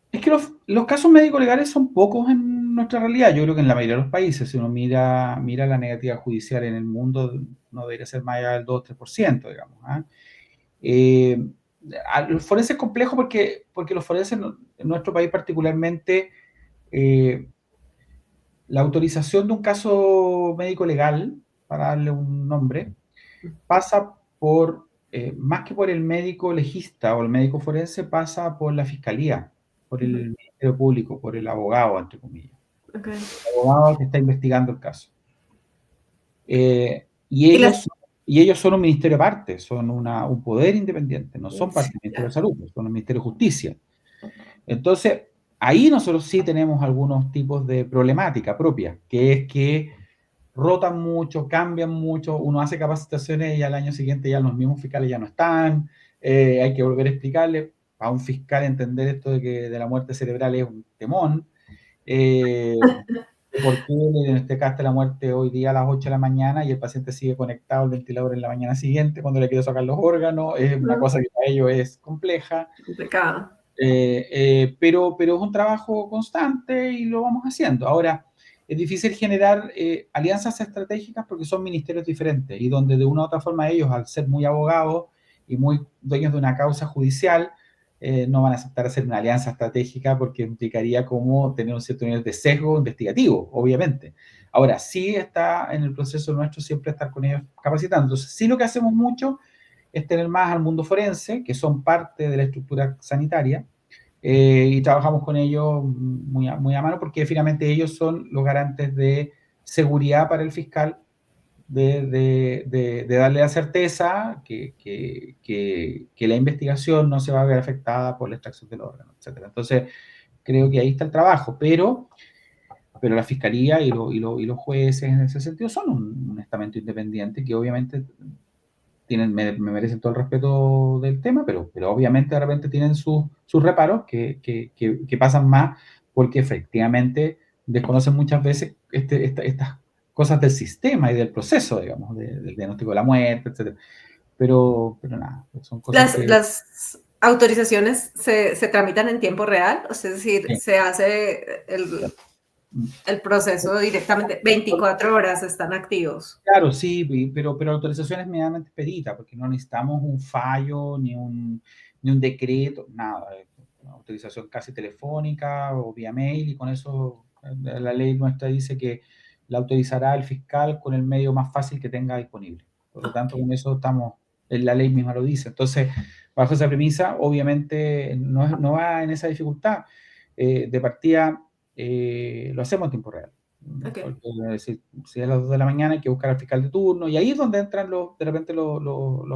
Es que los casos médico-legales son pocos en nuestra realidad. Yo creo que en la mayoría de los países, si uno mira la negativa judicial en el mundo, no debería ser más allá del 2-3%, digamos. ¿Eh? Los forenses es complejo porque los forenses en nuestro país particularmente, la autorización de un caso médico legal, para darle un nombre, pasa por, más que por el médico legista o el médico forense, pasa por la fiscalía, por el Ministerio Público, por el abogado, entre comillas. Okay. El abogado que está investigando el caso. Y Y las, ellos son un ministerio aparte, son un poder independiente, no son parte sí, del Ministerio de claro. Salud, son el Ministerio de Justicia. Entonces, ahí nosotros sí tenemos algunos tipos de problemática propia, que es que rotan mucho, cambian mucho, uno hace capacitaciones y al año siguiente ya los mismos fiscales ya no están, hay que volver a explicarle a un fiscal entender esto de la muerte cerebral es un temón, por qué le diagnosticaste la muerte hoy día a las 8 de la mañana y el paciente sigue conectado al ventilador en la mañana siguiente cuando le quiere sacar los órganos, es una cosa que para ellos es compleja. Complicado. Pero es un trabajo constante y lo vamos haciendo. Ahora, es difícil generar alianzas estratégicas porque son ministerios diferentes y donde de una u otra forma ellos, al ser muy abogados y muy dueños de una causa judicial, no van a aceptar hacer una alianza estratégica porque implicaría como tener un cierto nivel de sesgo investigativo, obviamente. Ahora, sí está en el proceso nuestro siempre estar con ellos capacitando. Entonces, sí lo que hacemos mucho es tener más al mundo forense, que son parte de la estructura sanitaria, y trabajamos con ellos muy a mano porque finalmente ellos son los garantes de seguridad para el fiscal, de darle la certeza que la investigación no se va a ver afectada por la extracción del órgano, etc. Entonces, creo que ahí está el trabajo, pero la fiscalía y los jueces en ese sentido son un estamento independiente que obviamente me merecen todo el respeto del tema, pero obviamente de repente tienen sus reparos que pasan más porque efectivamente desconocen muchas veces estas cosas del sistema y del proceso, digamos, del diagnóstico de la muerte, etc. Pero nada, son cosas que... Las autorizaciones se tramitan en tiempo real, o sea, es decir, Sí, se hace el proceso directamente, 24 horas están activos. claro, sí, pero la autorización es medianamente expedita, porque no necesitamos un fallo, ni un decreto, nada. Es una autorización casi telefónica o vía mail, y con eso la ley nuestra dice que la autorizará el fiscal con el medio más fácil que tenga disponible. Por lo tanto, con eso estamos, la ley misma lo dice. Entonces, bajo esa premisa, obviamente no va en esa dificultad. De partida, lo hacemos en tiempo real. Okay. Porque si es a las 2 de la mañana hay que buscar al fiscal de turno, y ahí es donde entran de repente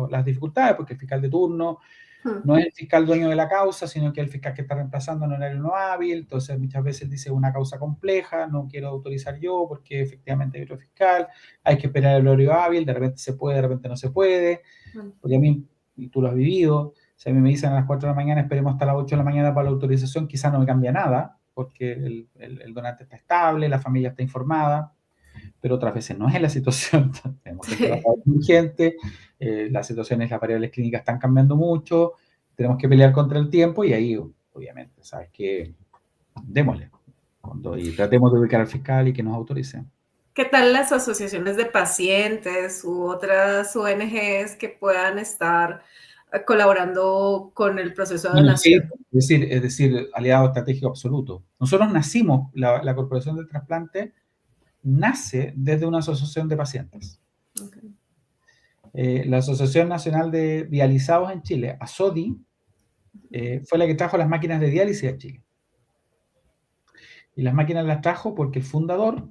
las dificultades, porque el fiscal de turno Hmm. no es el fiscal dueño de la causa, sino que es el fiscal que está reemplazando en horario no hábil, entonces muchas veces dice una causa compleja, no quiero autorizar yo porque efectivamente hay otro fiscal, hay que esperar el horario hábil, de repente se puede, de repente no se puede, porque a mí, y tú lo has vivido, Si a mí me dicen a las 4 de la mañana, esperemos hasta las 8 de la mañana para la autorización, quizás no me cambia nada, porque el donante está estable, la familia está informada, pero otras veces no es la situación. Tenemos que trabajar con gente, las situaciones, las variables clínicas están cambiando mucho, tenemos que pelear contra el tiempo y ahí, obviamente, ¿sabes qué? Démosle. Y tratemos de ubicar al fiscal y que nos autorice. ¿Qué tal las asociaciones de pacientes u otras ONGs que puedan estar colaborando con el proceso de Bueno, sí, donación? es decir, aliado estratégico absoluto. Nosotros nacimos, la Corporación del Trasplante nace desde una asociación de pacientes. Okay. La Asociación Nacional de Dializados en Chile, ASODI, fue la que trajo las máquinas de diálisis a Chile. Y las máquinas las trajo porque el fundador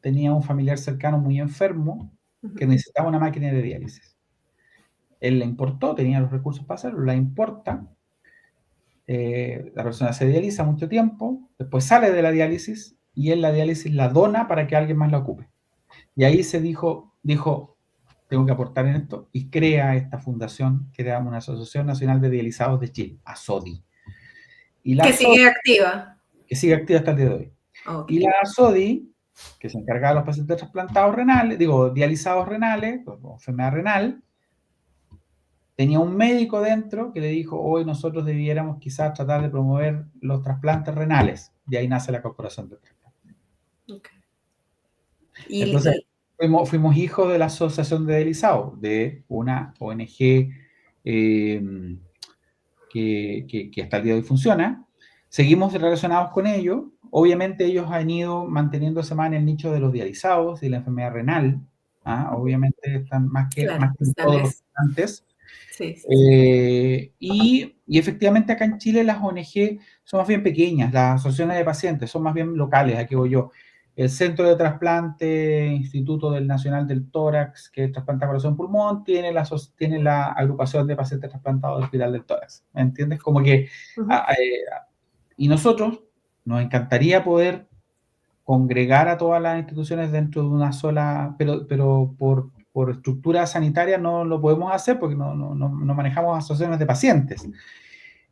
tenía un familiar cercano muy enfermo que necesitaba una máquina de diálisis. Él la importó, tenía los recursos para hacerlo, la importa, la persona se dializa mucho tiempo, después sale de la diálisis y él la diálisis la dona para que alguien más la ocupe. Y ahí se dijo, tengo que aportar en esto, y crea esta fundación, crea una Asociación Nacional de Dializados de Chile, ASODI. Y la Que ASODI, sigue activa. que sigue activa hasta el día de hoy. Y Okay. la ASODI, que se encarga de los pacientes trasplantados renales, dializados renales, o enfermedad renal, tenía un médico dentro que le dijo, hoy nosotros debiéramos quizás tratar de promover los trasplantes renales. Y ahí nace la Corporación de Trasplante. Okay. Entonces, fuimos hijos de la Asociación de Dializados, de una ONG que hasta el día de hoy funciona. Seguimos relacionados con ellos. Obviamente ellos han ido manteniéndose más en el nicho de los dializados y la enfermedad renal. Obviamente están más que Claro, todos los antes. sí, sí, sí. Y efectivamente acá en Chile las ONG son más bien pequeñas, las asociaciones de pacientes son más bien locales, aquí voy yo. El Centro de Trasplante, Instituto del Nacional del Tórax, que trasplanta corazón pulmón, tiene la agrupación de pacientes trasplantados del Hospital del Tórax. ¿Me entiendes? Como que, y nosotros nos encantaría poder congregar a todas las instituciones dentro de una sola, pero por estructura sanitaria no lo podemos hacer porque no manejamos asociaciones de pacientes.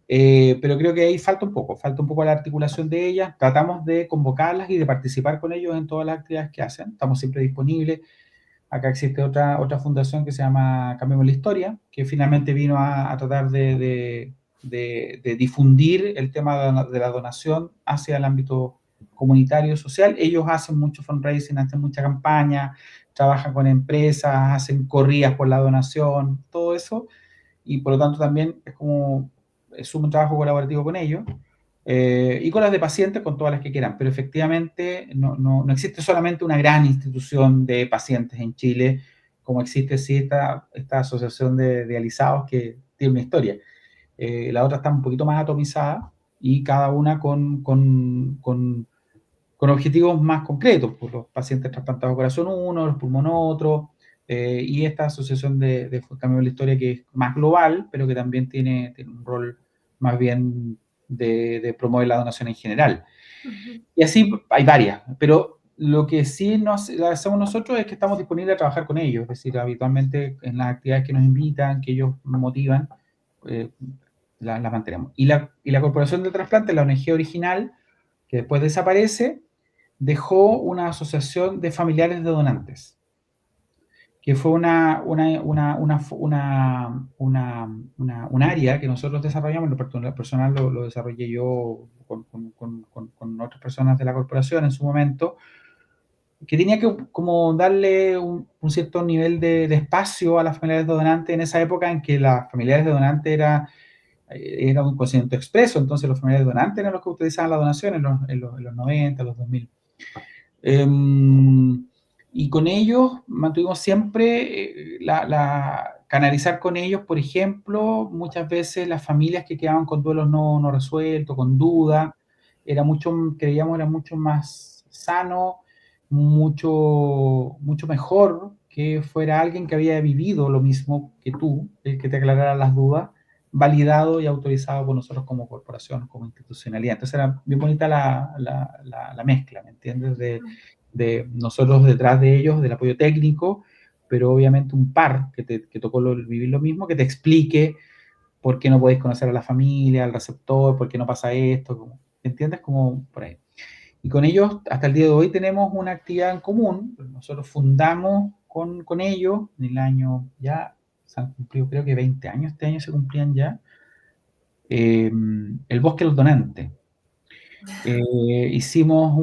Pero creo que ahí falta un poco la articulación de ellas. Tratamos de convocarlas y de participar con ellos en todas las actividades que hacen. Estamos siempre disponibles. Acá existe otra fundación que se llama Cambiemos la Historia, que finalmente vino a tratar de difundir el tema de la donación hacia el ámbito comunitario social. Ellos hacen mucho fundraising, hacen mucha campaña, trabajan con empresas, hacen corridas por la donación, todo eso, y por lo tanto también es un trabajo colaborativo con ellos. Y con las de pacientes, con todas las que quieran, pero efectivamente no existe solamente una gran institución de pacientes en Chile, como existe sí esta asociación de dializados que tiene una historia. La otra está un poquito más atomizada y cada una con objetivos más concretos, pues los pacientes trasplantados de corazón uno, los pulmón otro, y esta asociación de Cambio de la Historia que es más global, pero que también tiene un rol más bien de promover la donación en general. Y así hay varias, pero lo que sí hacemos nosotros es que estamos disponibles a trabajar con ellos, es decir, habitualmente en las actividades que nos invitan, que ellos motivan, eh, las mantenemos. Y la Corporación del Trasplante, la ONG original, que después desaparece, dejó una asociación de familiares de donantes, que fue un área que nosotros desarrollamos, lo personal lo desarrollé yo con otras personas de la corporación en su momento, que tenía que como darle un cierto nivel de espacio a las familiares de donantes en esa época en que las familiares de donantes era un consentimiento expreso, entonces los familiares de donantes eran los que utilizaban la donación en los 90, los 2000. Y con ellos mantuvimos siempre canalizar con ellos, por ejemplo, muchas veces las familias que quedaban con duelos no resueltos, con duda, creíamos era mucho más sano, mucho mejor que fuera alguien que había vivido lo mismo que tú, el que te aclarara las dudas, validado y autorizado por nosotros como corporación, como institucionalidad. Entonces era bien bonita la mezcla, ¿me entiendes? De nosotros detrás de ellos, del apoyo técnico, pero obviamente un par que tocó vivir lo mismo, que te explique ¿por qué no podéis conocer a la familia, al receptor? ¿Por qué no pasa esto? Como, ¿entiendes? Como por ahí. Y con ellos, hasta el día de hoy, tenemos una actividad en común. Nosotros fundamos con ellos en el año, ya se han cumplido creo que 20 años, este año se cumplían ya, el Bosque del Donante. Hicimos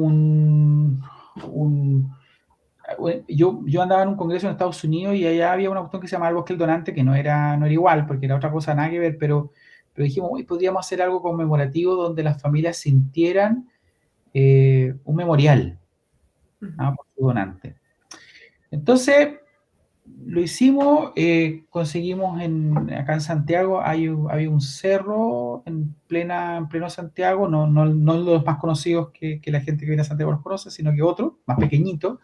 yo andaba en un congreso en Estados Unidos y allá había una cuestión que se llamaba el Bosque del Donante, que no era igual, porque era otra cosa, nada que ver, pero dijimos, hoy podríamos hacer algo conmemorativo donde las familias sintieran un memorial, Ujú. por su donante. Entonces, lo hicimos, conseguimos acá en Santiago, había un cerro en pleno Santiago, no los más conocidos que la gente que viene a Santiago los conoce, sino que otro, más pequeñito,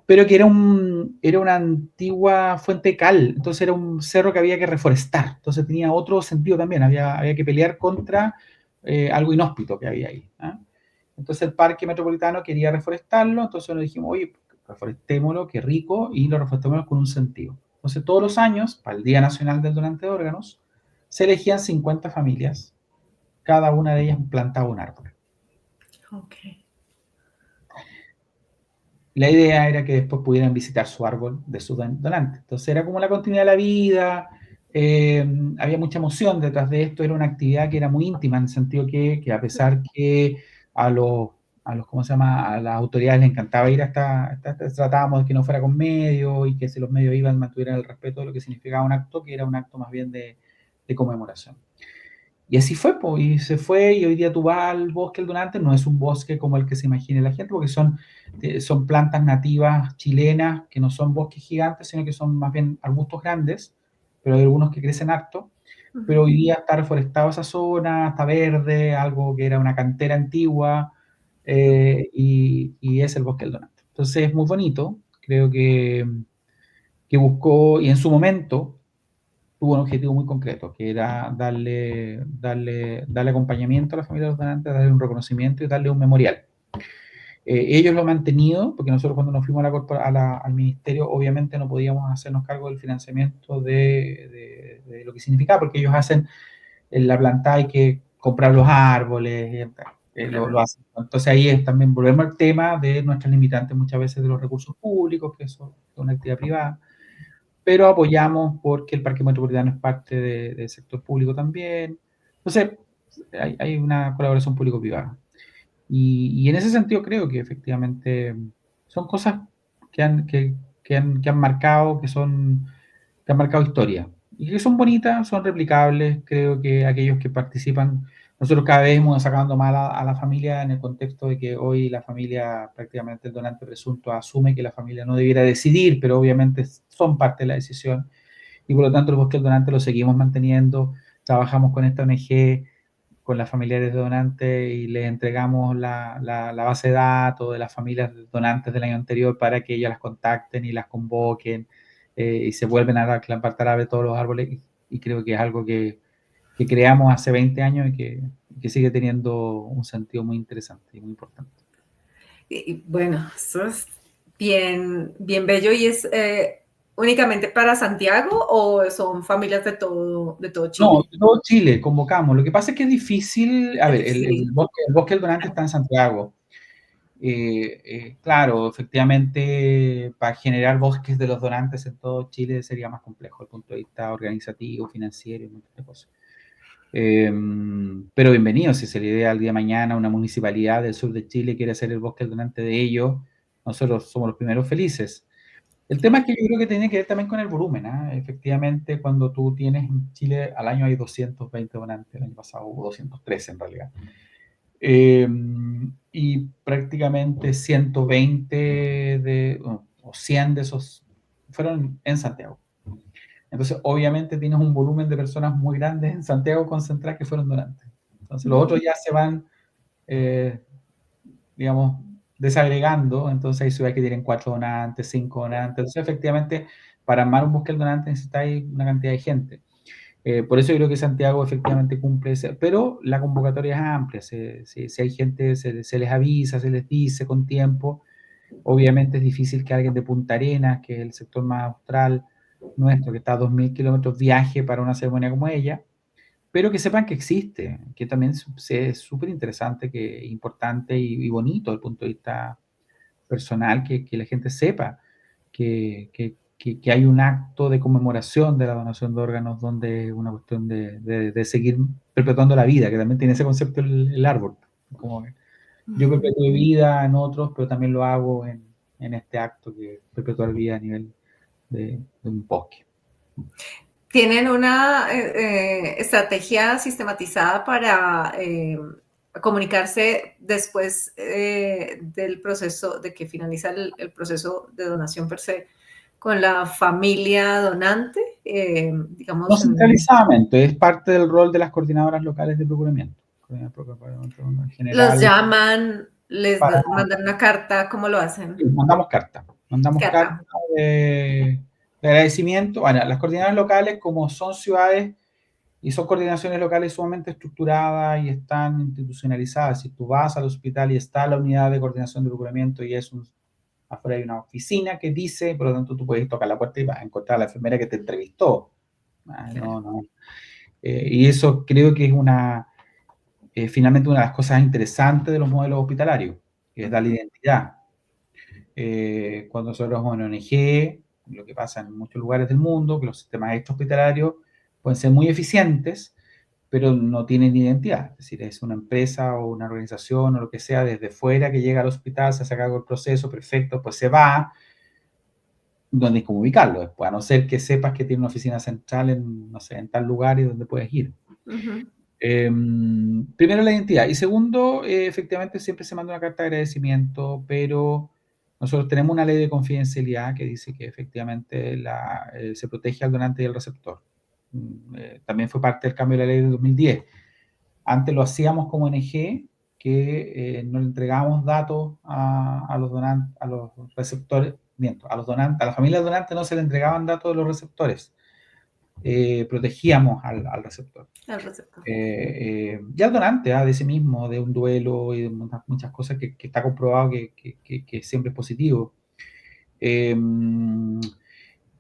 pero que era una antigua fuente de cal, entonces era un cerro que había que reforestar, entonces tenía otro sentido también, había que pelear contra algo inhóspito que había ahí. ¿Ah? Entonces el parque metropolitano quería reforestarlo, entonces nos dijimos, oye, reforestémoslo, qué rico, y lo reforestémoslo con un sentido. Entonces todos los años, para el Día Nacional del Donante de Órganos, se elegían 50 familias, cada una de ellas plantaba un árbol. Ok. La idea era que después pudieran visitar su árbol de su donante. Entonces era como la continuidad de la vida, había mucha emoción detrás de esto, era una actividad que era muy íntima, en el sentido que a pesar que a los, ¿cómo se llama?, a las autoridades les encantaba ir tratábamos de que no fuera con medios y que si los medios iban mantuvieran el respeto de lo que significaba un acto, que era un acto más bien de conmemoración. Y así fue, pues, y se fue, y hoy día tú vas al bosque del Donante, no es un bosque como el que se imagine la gente, porque son plantas nativas chilenas, que no son bosques gigantes, sino que son más bien arbustos grandes, pero hay algunos que crecen harto, pero Ujú. hoy día está reforestado esa zona, está verde, algo que era una cantera antigua, y es el bosque del Donante. Entonces es muy bonito, creo que buscó, y en su momento, tuvo un objetivo muy concreto, que era darle acompañamiento a la familia de los donantes, darle un reconocimiento y darle un memorial. Ellos lo han mantenido, porque nosotros cuando nos fuimos al ministerio, obviamente no podíamos hacernos cargo del financiamiento de lo que significaba, porque ellos hacen en la planta, hay que comprar los árboles, lo Claro. hacen. Entonces ahí también volvemos al tema de nuestras limitantes muchas veces de los recursos públicos, que eso es una actividad privada, pero apoyamos porque el Parque Metropolitano es parte del sector público también. Entonces, hay una colaboración público-privada. Y en ese sentido creo que efectivamente son cosas que han marcado, que han marcado historia. Y que son bonitas, son replicables. Creo que aquellos que participan, nosotros cada vez hemos sacando más a la familia en el contexto de que hoy la familia, prácticamente el donante presunto, asume que la familia no debiera decidir, pero obviamente son parte de la decisión. Y por lo tanto, el Bosque del Donante lo seguimos manteniendo. Trabajamos con esta ONG, con las familiares de donantes, y les entregamos la base de datos de las familias donantes del año anterior para que ellas las contacten y las convoquen, y se vuelven a plantar de todos los árboles. Y creo que es algo que creamos hace 20 años y que sigue teniendo un sentido muy interesante y muy importante. Y bueno, eso es bien, bien bello y es únicamente para Santiago o son familias de todo No, Chile. de todo Chile convocamos. Lo que pasa es que es difícil, a ver, el Sí. bosque, el bosque del Donante está en Santiago. Claro, efectivamente, para generar bosques de los donantes en todo Chile sería más complejo desde el punto de vista organizativo, financiero y un montón de cosas. Pero bienvenido, si se le idea al día de mañana una municipalidad del sur de Chile quiere hacer el bosque del donante de ellos, nosotros somos los primeros felices. El tema es que yo creo que tiene que ver también con el volumen, ¿ah? Efectivamente, cuando tú tienes en Chile, al año hay 220 donantes, el año pasado hubo 213 en realidad. Eh, y prácticamente 120 o 100 de esos fueron en Santiago. Entonces, obviamente tienes un volumen de personas muy grandes en Santiago concentradas que fueron donantes. Entonces, los otros ya se van, eh, digamos, desagregando. Entonces, hay ciudades que tienen 4 donantes, 5 donantes. Entonces, efectivamente, para armar un bosque de donantes necesitáis una cantidad de gente. Por eso yo creo que Santiago efectivamente cumple ese, pero la convocatoria es amplia, si hay gente, se les avisa, se les dice con tiempo. Obviamente es difícil que alguien de Punta Arenas, que es el sector más austral, nuestro, que está a 2.000 kilómetros viaje para una ceremonia como ella, pero que sepan que existe, que también es súper interesante, que importante y bonito desde el punto de vista personal, que la gente sepa que hay un acto de conmemoración de la donación de órganos donde es una cuestión de seguir perpetuando la vida, que también tiene ese concepto el árbol, como que yo Ujú. perpetúo vida en otros, pero también lo hago en este acto que es perpetuar vida a nivel de un bosque. ¿Tienen una estrategia sistematizada para comunicarse después del proceso, de que finaliza el proceso de donación per se, con la familia donante? No Digamos, centralizadamente, es parte del rol de las coordinadoras locales de procuramiento. En los general, llaman, para, mandan una carta, ¿cómo lo hacen? mandamos carta Carta. de agradecimiento. Bueno, las coordinadoras locales, como son ciudades y son coordinaciones locales sumamente estructuradas y están institucionalizadas, si tú vas al hospital y está la unidad de coordinación de procuramiento y afuera hay una oficina que dice, por lo tanto tú puedes tocar la puerta y vas a encontrar a la enfermera que te entrevistó. Claro. No, no. Y eso creo que es finalmente una de las cosas interesantes de los modelos hospitalarios, que es darle Ujú. identidad. Cuando nosotros en ONG, lo que pasa en muchos lugares del mundo, que los sistemas extrahospitalarios pueden ser muy eficientes, pero no tienen identidad. Es decir, es una empresa o una organización o lo que sea desde fuera que llega al hospital, se hace cargo del proceso, perfecto, pues se va, donde hay que ubicarlo después, a no ser que sepas que tiene una oficina central en, no sé, en tal lugar y donde puedes ir. Ujú. Primero la identidad y segundo, efectivamente siempre se manda una carta de agradecimiento, pero nosotros tenemos una ley de confidencialidad que dice que efectivamente se protege al donante y al receptor. También fue parte del cambio de la ley de 2010. Antes lo hacíamos como ONG, que no le entregábamos datos a los donantes, a los receptores, miento, a los donantes, a la familia del donante no se le entregaban datos de los receptores, protegíamos al receptor. El receptor. Y al donante, de sí mismo, de un duelo y de muchas cosas que está comprobado que siempre es positivo. Eh,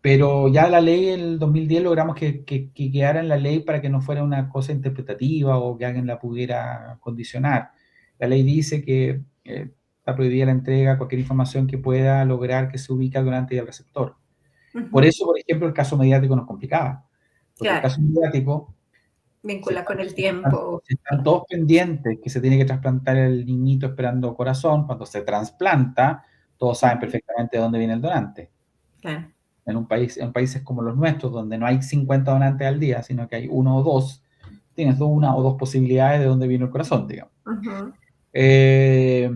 pero ya la ley en el 2010 logramos que quedara en la ley para que no fuera una cosa interpretativa o que alguien la pudiera condicionar. La ley dice que está prohibida la entrega de cualquier información que pueda lograr que se ubique al donante y al receptor. Por Ujú. eso, por ejemplo, el caso mediático nos complicaba, porque el Claro, caso mediático si vincula están, con el si están- tiempo. si están todos pendientes que se tiene que trasplantar el niñito esperando corazón, cuando se trasplanta, todos saben Ujú. perfectamente de dónde viene el donante. Claro. En países como los nuestros, donde no hay 50 donantes al día, sino que hay uno o dos, tienes una o dos posibilidades de dónde vino el corazón, digamos. Ujú. Eh,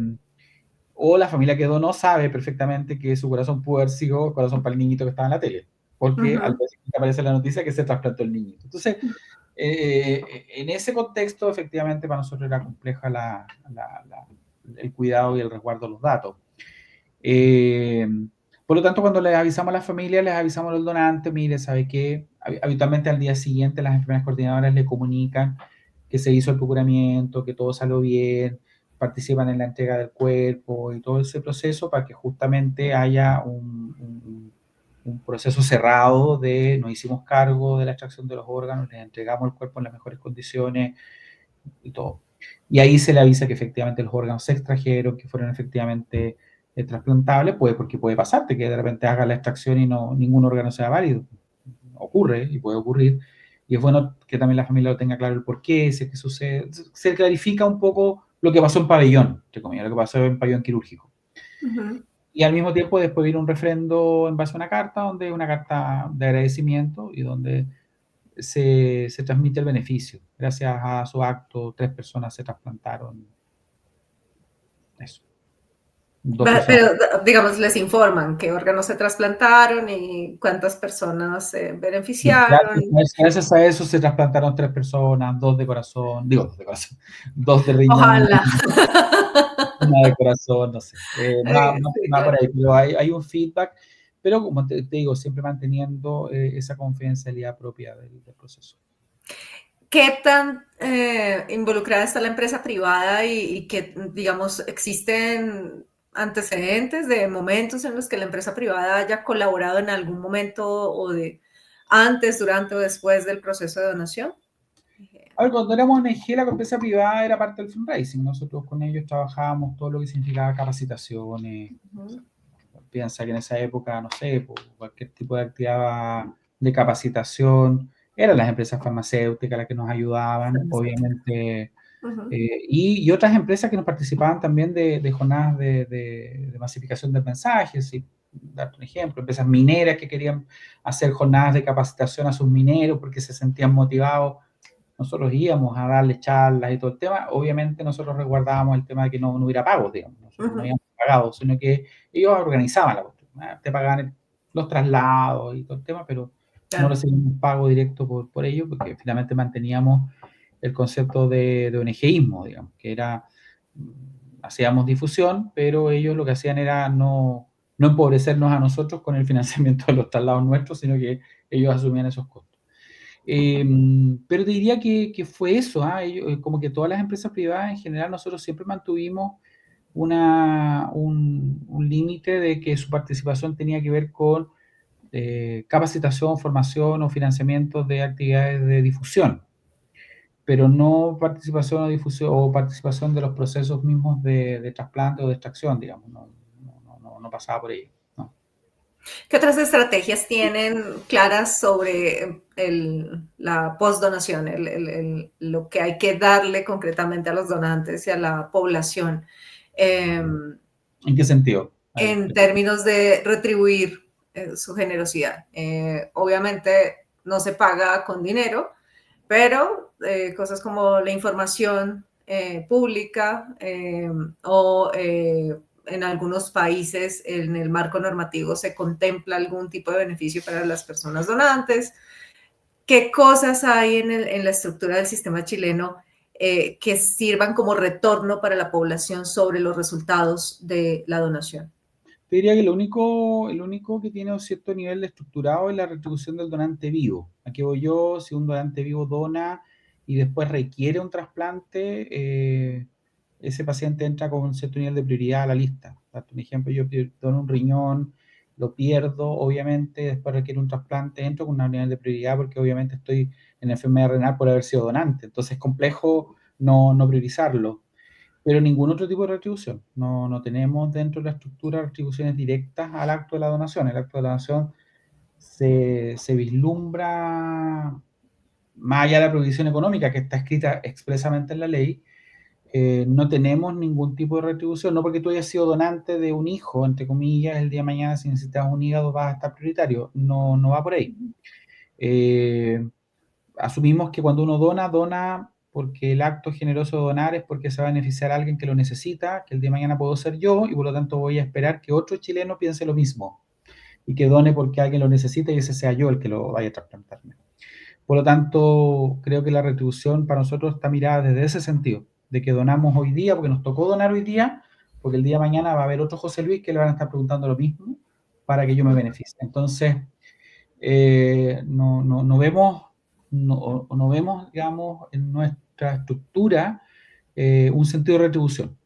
o la familia que donó sabe perfectamente que su corazón pudo haber sido el corazón para el niñito que estaba en la tele, porque al Ujú. día siguiente aparece la noticia que se trasplantó el niñito. Entonces, en ese contexto, efectivamente, para nosotros era compleja el cuidado y el resguardo de los datos. Eh, por lo tanto, cuando les avisamos a las familias, les avisamos a los donantes, mire, ¿sabe qué? Habitualmente al día siguiente las enfermeras coordinadoras le comunican que se hizo el procuramiento, que todo salió bien, participan en la entrega del cuerpo y todo ese proceso para que justamente haya un proceso cerrado de nos hicimos cargo de la extracción de los órganos, les entregamos el cuerpo en las mejores condiciones y todo. Y ahí se le avisa que efectivamente los órganos se extrajeron, que fueron efectivamente trasplantables, porque puede pasarte que de repente haga la extracción y no, ningún órgano sea válido. Ocurre y puede ocurrir. Y es bueno que también la familia lo tenga claro el por qué, si es que sucede. Se clarifica un poco lo que pasó en pabellón, entre comillas, lo que pasó en pabellón quirúrgico. Ujú. Y al mismo tiempo después viene un refrendo en base a una carta, donde una carta de agradecimiento y donde se transmite el beneficio. Gracias a su acto, 3 personas se trasplantaron. Eso. 2 personas. Pero, digamos, les informan qué órganos se trasplantaron y cuántas personas se beneficiaron. Gracias a eso se trasplantaron 3 personas, 2 de corazón, digo 2 de corazón, 2 de riñón, Ojalá. una de corazón, no sé. Sí, Va por claro. ahí, pero hay un feedback, pero como te digo, siempre manteniendo esa confidencialidad propia del proceso. ¿Qué tan involucrada está la empresa privada y qué, digamos, existen antecedentes de momentos en los que la empresa privada haya colaborado en algún momento o de antes, durante o después del proceso de donación? A ver, cuando éramos ONG, la empresa privada era parte del fundraising. Nosotros con ellos trabajábamos todo lo que significaba capacitaciones. O sea, piensa que en esa época, no sé, pues, cualquier tipo de actividad de capacitación, eran las empresas farmacéuticas las que nos ayudaban, obviamente, y otras empresas que nos participaban también de jornadas de masificación del mensaje. Si darte un ejemplo, empresas mineras que querían hacer jornadas de capacitación a sus mineros porque se sentían motivados, nosotros íbamos a darle charlas y todo el tema. Obviamente nosotros resguardábamos el tema de que no hubiera pagos, digamos. Nosotros no habíamos pagado, sino que ellos organizaban la cuestión. Te pagaban los traslados y todo el tema, pero no Claro. recibimos pago directo por ello, porque finalmente manteníamos el concepto de ONGismo, digamos, que era, hacíamos difusión, pero ellos lo que hacían era no empobrecernos a nosotros con el financiamiento de los traslados nuestros, sino que ellos asumían esos costos. Pero te diría que fue eso, como que todas las empresas privadas en general, nosotros siempre mantuvimos un límite de que su participación tenía que ver con capacitación, formación o financiamiento de actividades de difusión, pero no participación o difusión o participación de los procesos mismos de trasplante o de extracción, digamos, no pasaba por ello. No. ¿Qué otras estrategias tienen claras sobre la postdonación, lo que hay que darle concretamente a los donantes y a la población ¿En qué sentido? en términos de retribuir su generosidad? Obviamente no se paga con dinero, pero cosas como la información pública o en algunos países en el marco normativo se contempla algún tipo de beneficio para las personas donantes. ¿Qué cosas hay en la estructura del sistema chileno que sirvan como retorno para la población sobre los resultados de la donación? Te diría que lo único que tiene un cierto nivel de estructurado es la retribución del donante vivo. Aquí voy yo, si un donante vivo dona y después requiere un trasplante, ese paciente entra con un cierto nivel de prioridad a la lista. Darte un ejemplo, yo dono un riñón, lo pierdo, obviamente, después requiere un trasplante, entro con un nivel de prioridad porque obviamente estoy en enfermedad renal por haber sido donante. Entonces es complejo no priorizarlo, pero ningún otro tipo de retribución. No tenemos dentro de la estructura retribuciones directas al acto de la donación. El acto de la donación se vislumbra, más allá de la prohibición económica que está escrita expresamente en la ley, no tenemos ningún tipo de retribución, no porque tú hayas sido donante de un hijo, entre comillas, el día de mañana si necesitas un hígado vas a estar prioritario, no va por ahí. Asumimos que cuando uno dona porque el acto generoso de donar es porque se va a beneficiar a alguien que lo necesita, que el día de mañana puedo ser yo, y por lo tanto voy a esperar que otro chileno piense lo mismo y que done porque alguien lo necesita y ese sea yo el que lo vaya a trasplantarme. Por lo tanto, creo que la retribución para nosotros está mirada desde ese sentido, de que donamos hoy día porque nos tocó donar hoy día, porque el día de mañana va a haber otro José Luis que le van a estar preguntando lo mismo para que yo me beneficie. Entonces, no vemos, digamos, en nuestra estructura un sentido de retribución.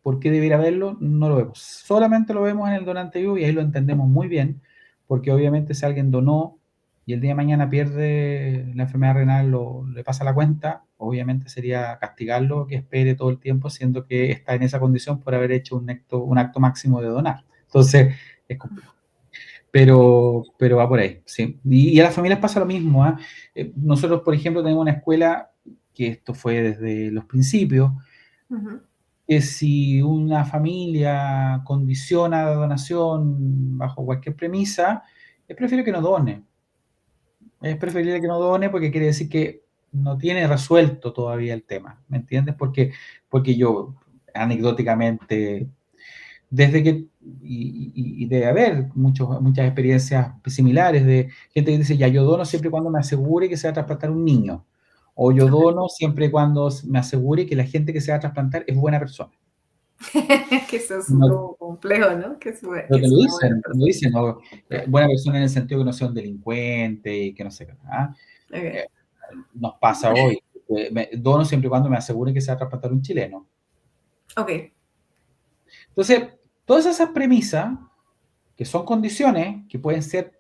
¿Por qué debiera haberlo? No lo vemos. Solamente lo vemos en el donante vivo y ahí lo entendemos muy bien, porque obviamente si alguien donó y el día de mañana pierde la enfermedad renal o le pasa la cuenta, obviamente sería castigarlo que espere todo el tiempo, siendo que está en esa condición por haber hecho un acto máximo de donar. Entonces, es complejo. Pero va por ahí, sí. Y a las familias pasa lo mismo. Nosotros, por ejemplo, tenemos una escuela, que esto fue desde los principios, que si una familia condiciona la donación bajo cualquier premisa, es preferible que no done. Es preferible que no done porque quiere decir que no tiene resuelto todavía el tema, ¿me entiendes? Porque yo, anecdóticamente, desde que, y debe haber muchas experiencias similares de gente que dice, ya, yo dono siempre y cuando me asegure que se va a trasplantar un niño, o yo dono siempre y cuando me asegure que la gente que se va a trasplantar es buena persona. Que eso es No, lo complejo, ¿no? Que lo que es una buena lo persona. dicen, ¿no? Buena persona en el sentido que no sea un delincuente y que no sé qué. Eh, Okay. nos pasa hoy. Dono siempre y cuando me asegure que se va a trasplantar un chileno. Ok. Entonces, Todas esas premisas, que son condiciones que pueden ser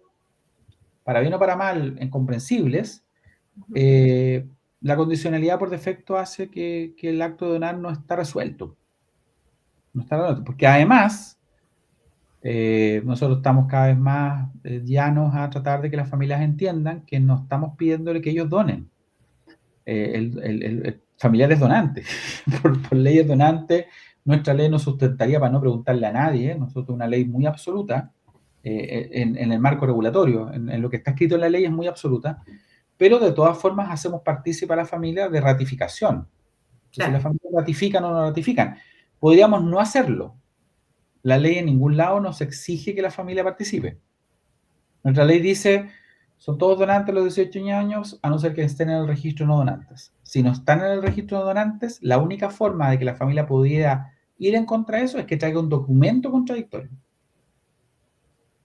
para bien o para mal incomprensibles, la condicionalidad por defecto hace que el acto de donar no está resuelto. No está resuelto, porque además nosotros estamos cada vez más llanos a tratar de que las familias entiendan que no estamos pidiéndole que ellos donen. El familiar es donante. Por ley es donante. Nuestra ley nos sustentaría para no preguntarle a nadie. Nosotros una ley muy absoluta en el marco regulatorio. En lo que está escrito en la ley es muy absoluta, pero de todas formas hacemos partícipe a la familia de ratificación. Entonces, si Claro. las familias ratifican o no ratifican, podríamos no hacerlo. La ley en ningún lado nos exige que la familia participe. Nuestra ley dice, son todos donantes los 18 años, a no ser que estén en el registro no donantes. Si no están en el registro no donantes, la única forma de que la familia pudiera ir en contra de eso es que traiga un documento contradictorio.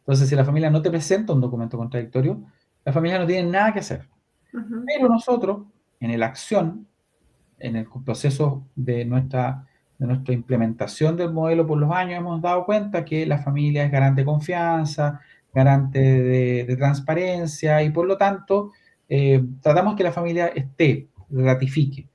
Entonces, si la familia no te presenta un documento contradictorio, la familia no tiene nada que hacer. Pero nosotros, en la acción, en el proceso de nuestra implementación del modelo por los años, hemos dado cuenta que la familia es garante de confianza, garante de transparencia y por lo tanto tratamos que la familia esté, ratifique.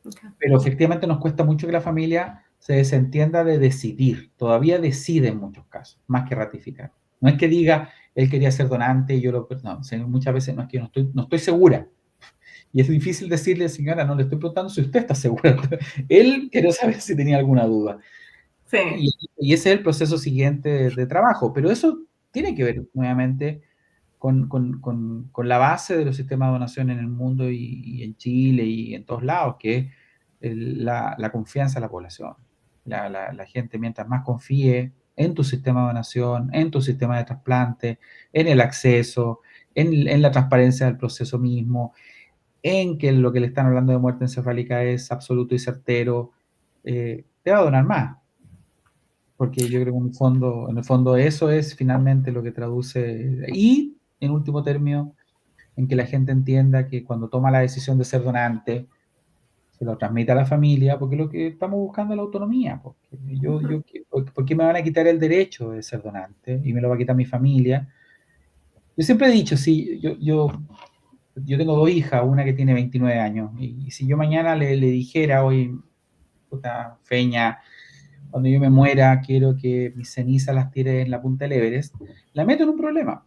Okay. Pero efectivamente nos cuesta mucho que la familia se desentienda de decidir. Todavía decide en muchos casos, más que ratificar. No es que diga, él quería ser donante y yo lo... No, muchas veces no es que no estoy segura. Y es difícil decirle, señora, no le estoy preguntando si usted está segura. Él quería saber si tenía alguna duda. Sí. Y ese es el proceso siguiente de trabajo. Pero eso tiene que ver, nuevamente, con la base de los sistemas de donación en el mundo y en Chile y en todos lados, que es la confianza en la población. La gente, mientras más confíe en tu sistema de donación, en tu sistema de trasplante, en el acceso, en la transparencia del proceso mismo, en que lo que le están hablando de muerte encefálica es absoluto y certero, te va a donar más. Porque yo creo que en el fondo eso es finalmente lo que traduce, y en último término, en que la gente entienda que cuando toma la decisión de ser donante, se lo transmite a la familia, porque lo que estamos buscando es la autonomía, porque ¿por qué me van a quitar el derecho de ser donante y me lo va a quitar mi familia? Yo siempre he dicho, sí, yo tengo dos hijas, una que tiene 29 años, y si yo mañana le dijera, hoy, puta feña, cuando yo me muera, quiero que mis cenizas las tire en la punta del Everest, la meto en un problema.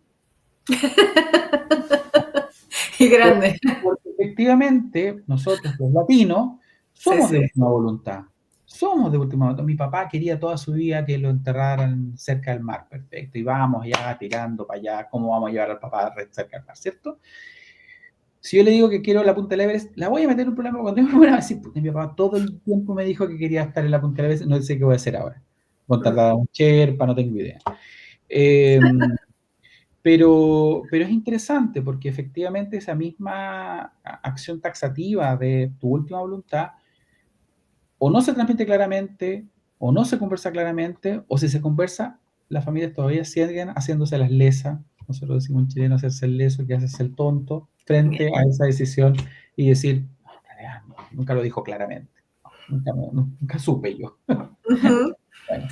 Y grande. Porque efectivamente, nosotros los latinos Sí, somos de sí. última voluntad. Somos de última voluntad. Mi papá quería toda su vida que lo enterraran cerca del mar, perfecto. Y vamos ya tirando para allá, ¿cómo vamos a llevar al papá cerca del mar, cierto? Si yo le digo que quiero la punta del Everest, la voy a meter en un problema cuando yo me muera. Decir, mi papá todo el tiempo me dijo que quería estar en la punta del Everest, no sé qué voy a hacer ahora. Contratar a un Sherpa, no tengo idea. Eh, pero es interesante porque efectivamente esa misma acción taxativa de tu última voluntad o no se transmite claramente, o no se conversa claramente, o si se conversa, las familias todavía siguen haciéndose las lesas. Nosotros decimos en chileno hacerse el leso, que hacerse el tonto, frente a esa decisión y decir, no, en realidad, no, nunca lo dijo claramente. Nunca supe yo. Ujú. Bueno,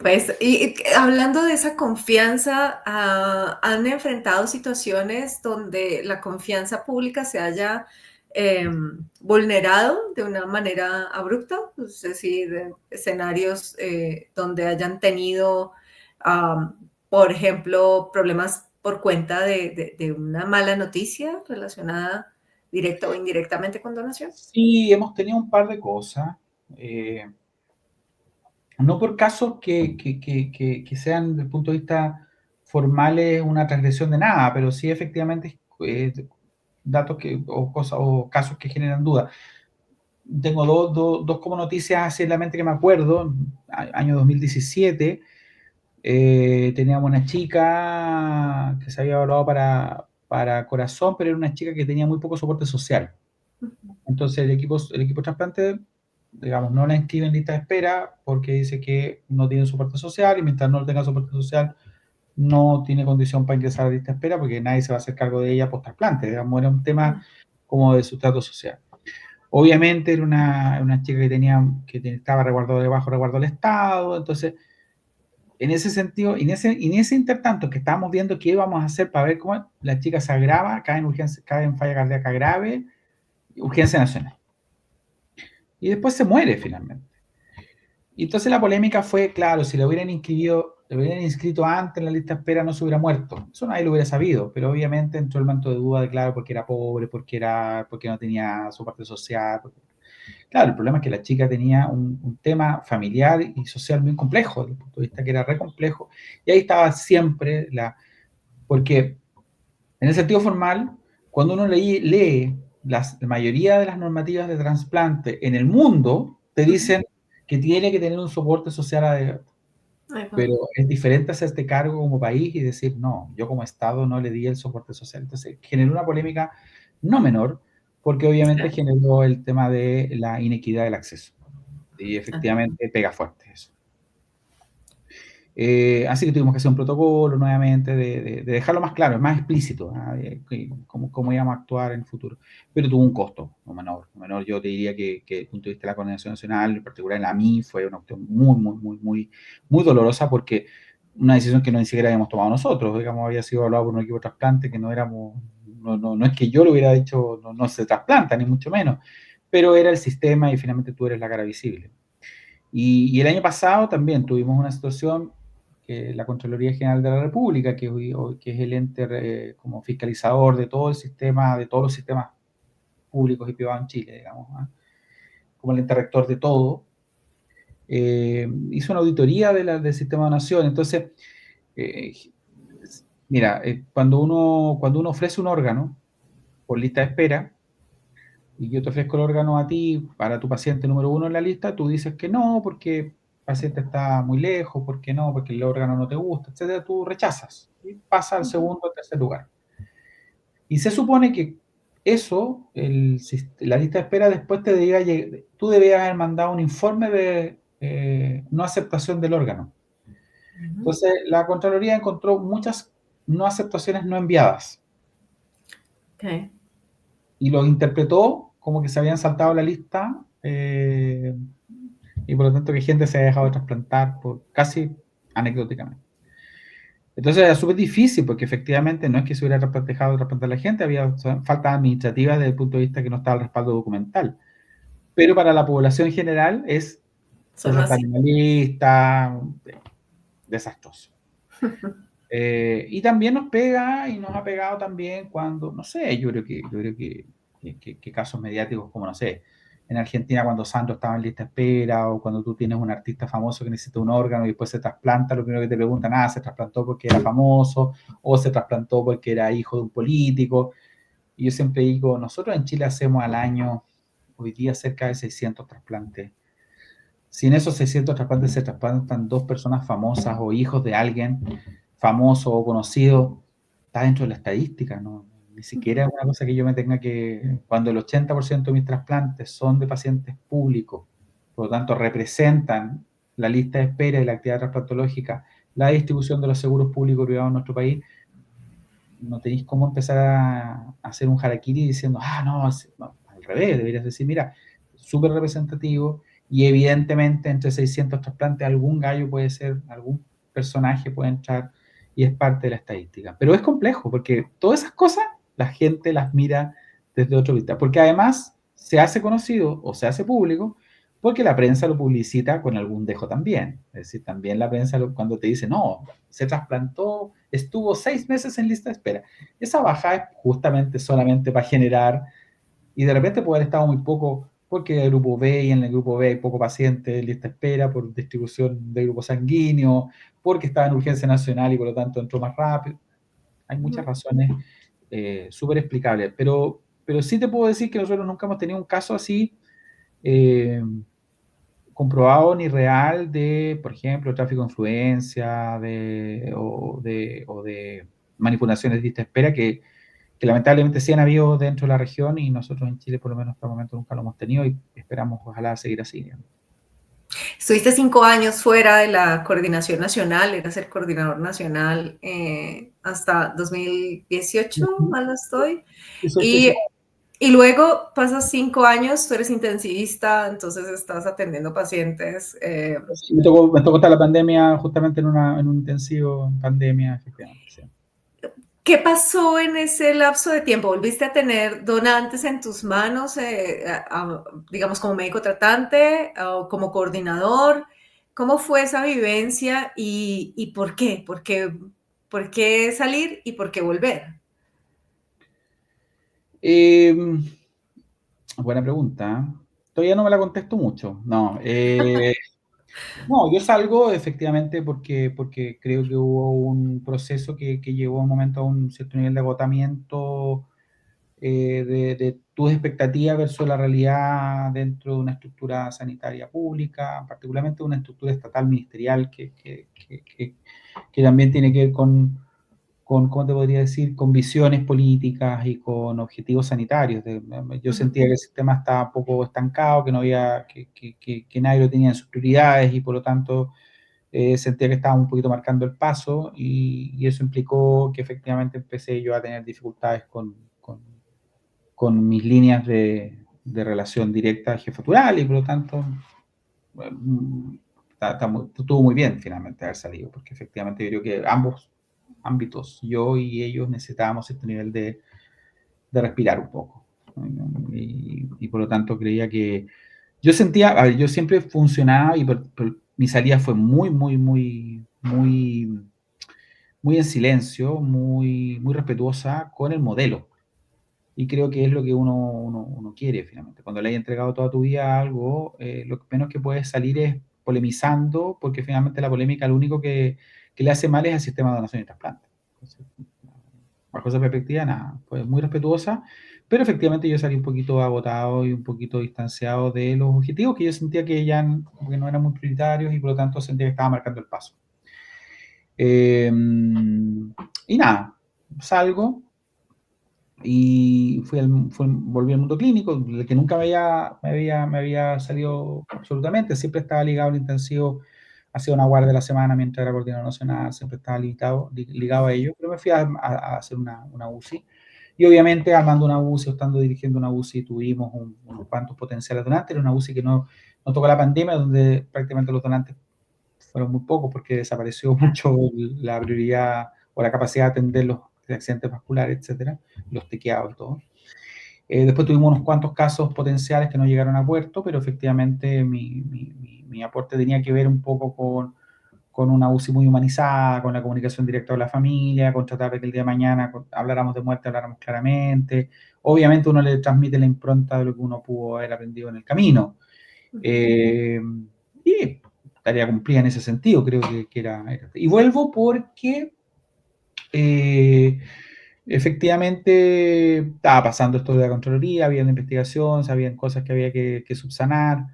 Pues, y hablando de esa confianza, ¿han enfrentado situaciones donde la confianza pública se haya vulnerado de una manera abrupta? Es decir, escenarios donde hayan tenido, por ejemplo, problemas por cuenta de una mala noticia relacionada directa o indirectamente con donación. sí, hemos tenido un par de cosas. Eh, no por casos que sean, desde el punto de vista formales, una transgresión de nada, pero sí efectivamente datos o cosas o casos que generan dudas. Tengo dos como noticias así en la mente que me acuerdo. Año 2017, teníamos una chica que se había evaluado para corazón, pero era una chica que tenía muy poco soporte social. Entonces el equipo trasplante, digamos, no la inscribe en lista de espera porque dice que no tiene soporte social y mientras no tenga soporte social no tiene condición para ingresar a la lista de espera porque nadie se va a hacer cargo de ella post trasplante. Digamos, era un tema como de sustrato social. Obviamente era una chica que estaba resguardado debajo resguardo del Estado, entonces en ese sentido, en ese intertanto que estábamos viendo qué íbamos a hacer para ver cómo la chica se agrava, cae en falla cardíaca grave, urgencia nacional. Y después se muere finalmente. Y entonces la polémica fue, claro, si lo hubieran inscrito antes en la lista de espera no se hubiera muerto. Eso nadie lo hubiera sabido, pero obviamente entró el manto de duda de, claro, porque era pobre, porque no tenía su parte social. Claro, el problema es que la chica tenía un tema familiar y social muy complejo, desde el punto de vista que era re complejo. Y ahí estaba siempre porque en el sentido formal, cuando uno lee la mayoría de las normativas de trasplante en el mundo, te dicen que tiene que tener un soporte social adecuado. Pero es diferente hacerte cargo como país y decir, no, yo como Estado no le di el soporte social. Entonces generó una polémica no menor, porque obviamente generó el tema de la inequidad del acceso. Y efectivamente pega fuerte eso. Así que tuvimos que hacer un protocolo nuevamente de dejarlo más claro, más explícito, cómo íbamos a actuar en el futuro. Pero tuvo un costo, no menor. Yo te diría que desde el punto de vista de la Coordinación Nacional, en particular en la MI, fue una cuestión muy dolorosa porque una decisión que no ni siquiera habíamos tomado nosotros, digamos, había sido evaluado por un equipo de trasplante que no es que yo lo hubiera dicho, no se trasplanta, ni mucho menos, pero era el sistema y finalmente tú eres la cara visible. Y el año pasado también tuvimos una situación que la Contraloría General de la República, que es el ente como fiscalizador de todo el sistema, de todos los sistemas públicos y privados en Chile, digamos, como el ente rector de todo, hizo una auditoría del sistema de donación. Entonces, mira, cuando uno ofrece un órgano por lista de espera, y yo te ofrezco el órgano a ti para tu paciente número 1 en la lista, tú dices que no, porque el paciente está muy lejos, porque no, porque el órgano no te gusta, etcétera, tú rechazas y pasa al segundo o tercer lugar. Y se supone que eso, la lista de espera después te diga, tú debías haber mandado un informe de no aceptación del órgano. Entonces, la Contraloría encontró muchas no aceptaciones no enviadas. Okay. Y lo interpretó como que se habían saltado la lista y por lo tanto que gente se ha dejado de trasplantar casi anecdóticamente. Entonces era súper difícil porque efectivamente no es que se hubiera dejado de trasplantar la gente, había faltas administrativas desde el punto de vista que no estaba el respaldo documental. Pero para la población en general es animalista, desastroso. Y también nos pega y nos ha pegado también cuando, no sé, yo creo que casos mediáticos como, no sé, en Argentina cuando Sandro estaba en lista de espera o cuando tú tienes un artista famoso que necesita un órgano y después se trasplanta, lo primero que te preguntan, se trasplantó porque era famoso o se trasplantó porque era hijo de un político. Y yo siempre digo, nosotros en Chile hacemos al año, hoy día, cerca de 600 trasplantes. Si en esos 600 trasplantes se trasplantan 2 personas famosas o hijos de alguien famoso o conocido, está dentro de la estadística, ¿no? Ni siquiera es una cosa que yo me tenga que... Cuando el 80% de mis trasplantes son de pacientes públicos, por lo tanto representan la lista de espera y la actividad trasplantológica, la distribución de los seguros públicos y privados en nuestro país, no tenéis cómo empezar a hacer un harakiri diciendo, no, al revés, deberías decir, mira, súper representativo y evidentemente entre 600 trasplantes algún gallo puede ser, algún personaje puede entrar y es parte de la estadística. Pero es complejo porque todas esas cosas la gente las mira desde otro vista, porque además se hace conocido o se hace público porque la prensa lo publicita con algún dejo también. Es decir, también la prensa cuando te dice, no, se trasplantó, estuvo 6 meses en lista de espera. Esa baja es justamente solamente para generar, y de repente puede haber estado muy poco, porque el grupo B y en el grupo B hay poco paciente en lista de espera por distribución de grupo sanguíneo, porque estaba en urgencia nacional y por lo tanto entró más rápido. Hay muchas razones súper explicables, pero sí te puedo decir que nosotros nunca hemos tenido un caso así comprobado ni real de, por ejemplo, tráfico de influencia o de manipulaciones de lista de espera que lamentablemente sí han habido dentro de la región y nosotros en Chile por lo menos hasta el momento nunca lo hemos tenido y esperamos ojalá seguir así. Digamos. Estuviste 5 años fuera de la coordinación nacional, eras el coordinador nacional hasta 2018, mal no estoy. Y luego pasas 5 años, tú eres intensivista, entonces estás atendiendo pacientes. Sí, me tocó estar la pandemia justamente en un intensivo en pandemia, efectivamente. Sí. ¿Qué pasó en ese lapso de tiempo? ¿Volviste a tener donantes en tus manos, digamos, como médico tratante o como coordinador? ¿Cómo fue esa vivencia y por qué? ¿Por qué salir y por qué volver? Eh, Buena pregunta. Todavía no me la contesto mucho. No, no, yo salgo efectivamente porque creo que hubo un proceso que llevó a un momento a un cierto nivel de agotamiento de tus expectativas versus la realidad dentro de una estructura sanitaria pública, particularmente una estructura estatal ministerial que también tiene que ver con, ¿cómo te podría decir?, con visiones políticas y con objetivos sanitarios. Yo sentía que el sistema estaba un poco estancado, que no había, que nadie lo tenía en sus prioridades y por lo tanto sentía que estaba un poquito marcando el paso y eso implicó que efectivamente empecé yo a tener dificultades con mis líneas de relación directa jefatural y por lo tanto estuvo muy bien finalmente haber salido, porque efectivamente yo creo que ambos ámbitos, yo y ellos, necesitábamos este nivel de respirar un poco. Y por lo tanto creía que yo sentía, a ver, yo siempre funcionaba y mi salida fue muy en silencio, muy respetuosa con el modelo. Y creo que es lo que uno quiere finalmente. Cuando le hayas entregado toda tu vida a algo, lo menos que puedes salir es polemizando, porque finalmente la polémica lo único que le hace mal es al sistema de donación y trasplante. Entonces, bajo esa perspectiva, nada, fue muy respetuosa, pero efectivamente yo salí un poquito agotado y un poquito distanciado de los objetivos que yo sentía que ya que no eran muy prioritarios y por lo tanto sentía que estaba marcando el paso. Eh, y nada, salgo, y volví al mundo clínico, del que nunca me había salido absolutamente, siempre estaba ligado al intensivo, hacía una guardia de la semana mientras era coordinador nacional, siempre estaba ligado a ello, pero me fui a hacer una UCI, y obviamente armando una UCI, o estando dirigiendo una UCI, tuvimos unos cuantos potenciales donantes, era una UCI que no tocó la pandemia, donde prácticamente los donantes fueron muy pocos porque desapareció mucho la prioridad o la capacidad de atender los accidentes vasculares, etcétera, los tequeados y todo. Después tuvimos unos cuantos casos potenciales que no llegaron a puerto, pero efectivamente mi aporte tenía que ver un poco con una UCI muy humanizada, con la comunicación directa con la familia, con tratar de que el día de mañana habláramos de muerte, habláramos claramente. Obviamente uno le transmite la impronta de lo que uno pudo haber aprendido en el camino. Y tarea cumplida en ese sentido, creo que era. Y vuelvo porque efectivamente estaba pasando esto de la Contraloría, había una investigación, sabían cosas que había que subsanar,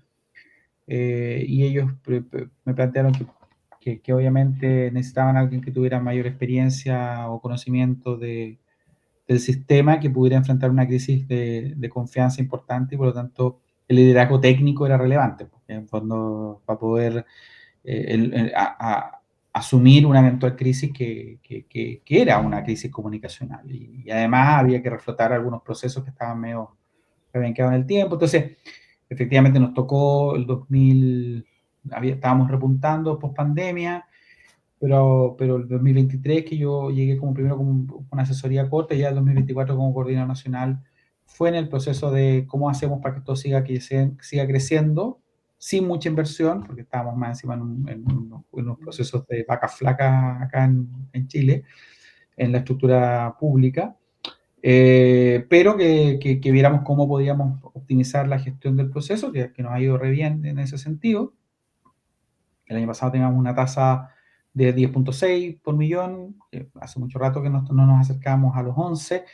y ellos me plantearon que obviamente necesitaban a alguien que tuviera mayor experiencia o conocimiento del sistema, que pudiera enfrentar una crisis de confianza importante y por lo tanto el liderazgo técnico era relevante, porque en fondo para poder asumir una eventual crisis que era una crisis comunicacional. Y además había que reflotar algunos procesos que estaban medio que habían quedado en el tiempo. Entonces, efectivamente nos tocó el 2000, estábamos repuntando post pandemia, pero el 2023 que yo llegué como primero con una asesoría corta y ya el 2024 como coordinador nacional, fue en el proceso de cómo hacemos para que esto siga creciendo sin mucha inversión, porque estábamos más encima en unos procesos de vacas flacas acá en Chile, en la estructura pública, pero que viéramos cómo podíamos optimizar la gestión del proceso, que nos ha ido re bien en ese sentido. El año pasado teníamos una tasa de 10,6 por millón, hace mucho rato que no nos acercamos a los 11,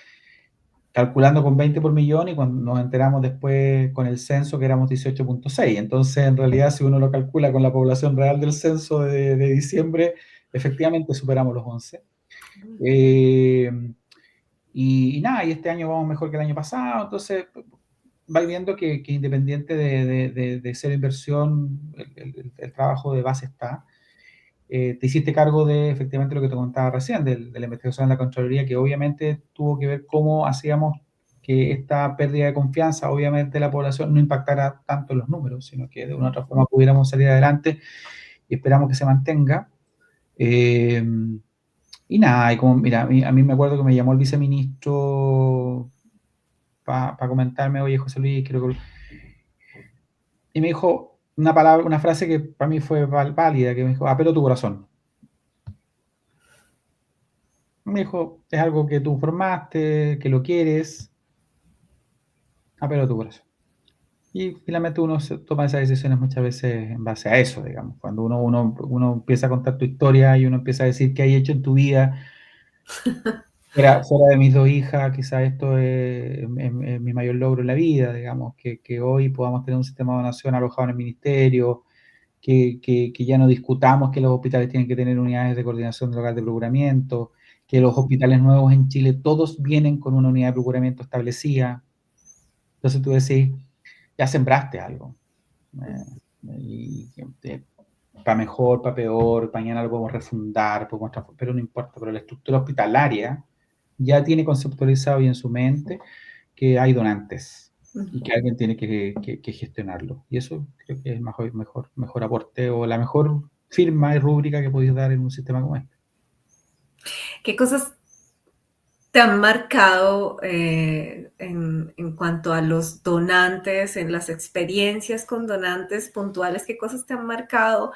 calculando con 20 por millón y cuando nos enteramos después con el censo que éramos 18,6. Entonces, en realidad, si uno lo calcula con la población real del censo de diciembre, efectivamente superamos los 11. Eh, y nada, y este año vamos mejor que el año pasado, entonces va viendo que independiente de ser inversión, el trabajo de base está. Te hiciste cargo de efectivamente lo que te contaba recién, de la investigación de la Contraloría, que obviamente tuvo que ver cómo hacíamos que esta pérdida de confianza, obviamente, de la población no impactara tanto en los números, sino que de una u otra forma pudiéramos salir adelante y esperamos que se mantenga. Eh, y nada, y como, mira, a mí me acuerdo que me llamó el viceministro para comentarme, oye, José Luis, creo que... Y me dijo una palabra, una frase que para mí fue válida, que me dijo, apelo a tu corazón. Me dijo, es algo que tú formaste, que lo quieres, apelo a tu corazón. Y finalmente uno toma esas decisiones muchas veces en base a eso, digamos. Cuando uno empieza a contar tu historia y uno empieza a decir qué hay hecho en tu vida, fuera de mis dos hijas, quizás esto es mi mayor logro en la vida, digamos, que hoy podamos tener un sistema de donación alojado en el ministerio, que ya no discutamos que los hospitales tienen que tener unidades de coordinación local de procuramiento, que los hospitales nuevos en Chile todos vienen con una unidad de procuramiento establecida. Entonces tú decís, ya sembraste algo. Y para mejor, para peor, mañana lo podemos refundar, pero no importa, pero la estructura hospitalaria ya tiene conceptualizado y en su mente que hay donantes y que alguien tiene que gestionarlo. Y eso creo que es el mejor aporte o la mejor firma y rúbrica que podéis dar en un sistema como este. ¿Qué cosas te han marcado en cuanto a los donantes, en las experiencias con donantes puntuales? ¿Qué cosas te han marcado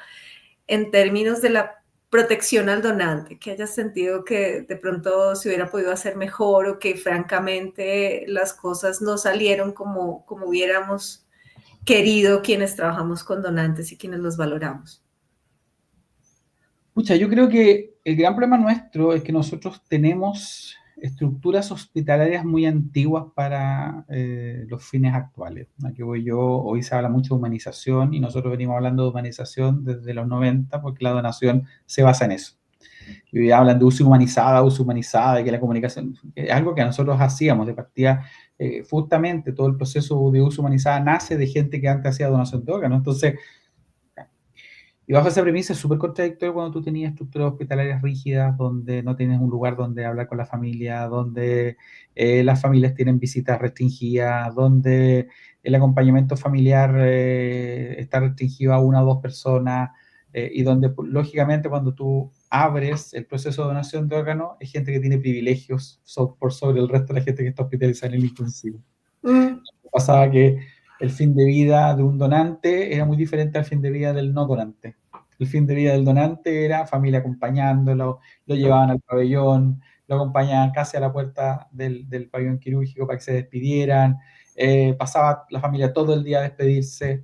en términos de la protección al donante? Que hayas sentido que de pronto se hubiera podido hacer mejor o que francamente las cosas no salieron como hubiéramos querido quienes trabajamos con donantes y quienes los valoramos. Pucha, yo creo que el gran problema nuestro es que nosotros tenemos estructuras hospitalarias muy antiguas para los fines actuales. Aquí voy yo, hoy se habla mucho de humanización y nosotros venimos hablando de humanización desde los 90 porque la donación se basa en eso. Y hoy hablan de uso humanizada, y que la comunicación es algo que nosotros hacíamos de partida. Justamente todo el proceso de uso humanizada nace de gente que antes hacía donación de órganos. Entonces, y bajo esa premisa es súper contradictorio cuando tú tenías estructuras hospitalarias rígidas, donde no tienes un lugar donde hablar con la familia, donde las familias tienen visitas restringidas, donde el acompañamiento familiar está restringido a una o dos personas, y donde lógicamente cuando tú abres el proceso de donación de órganos, hay gente que tiene privilegios por sobre el resto de la gente que está hospitalizada en el intensivo. Mm. Pasaba que el fin de vida de un donante era muy diferente al fin de vida del no donante. El fin de vida del donante era familia acompañándolo, lo llevaban al pabellón, lo acompañaban casi a la puerta del pabellón quirúrgico para que se despidieran, pasaba la familia todo el día a despedirse,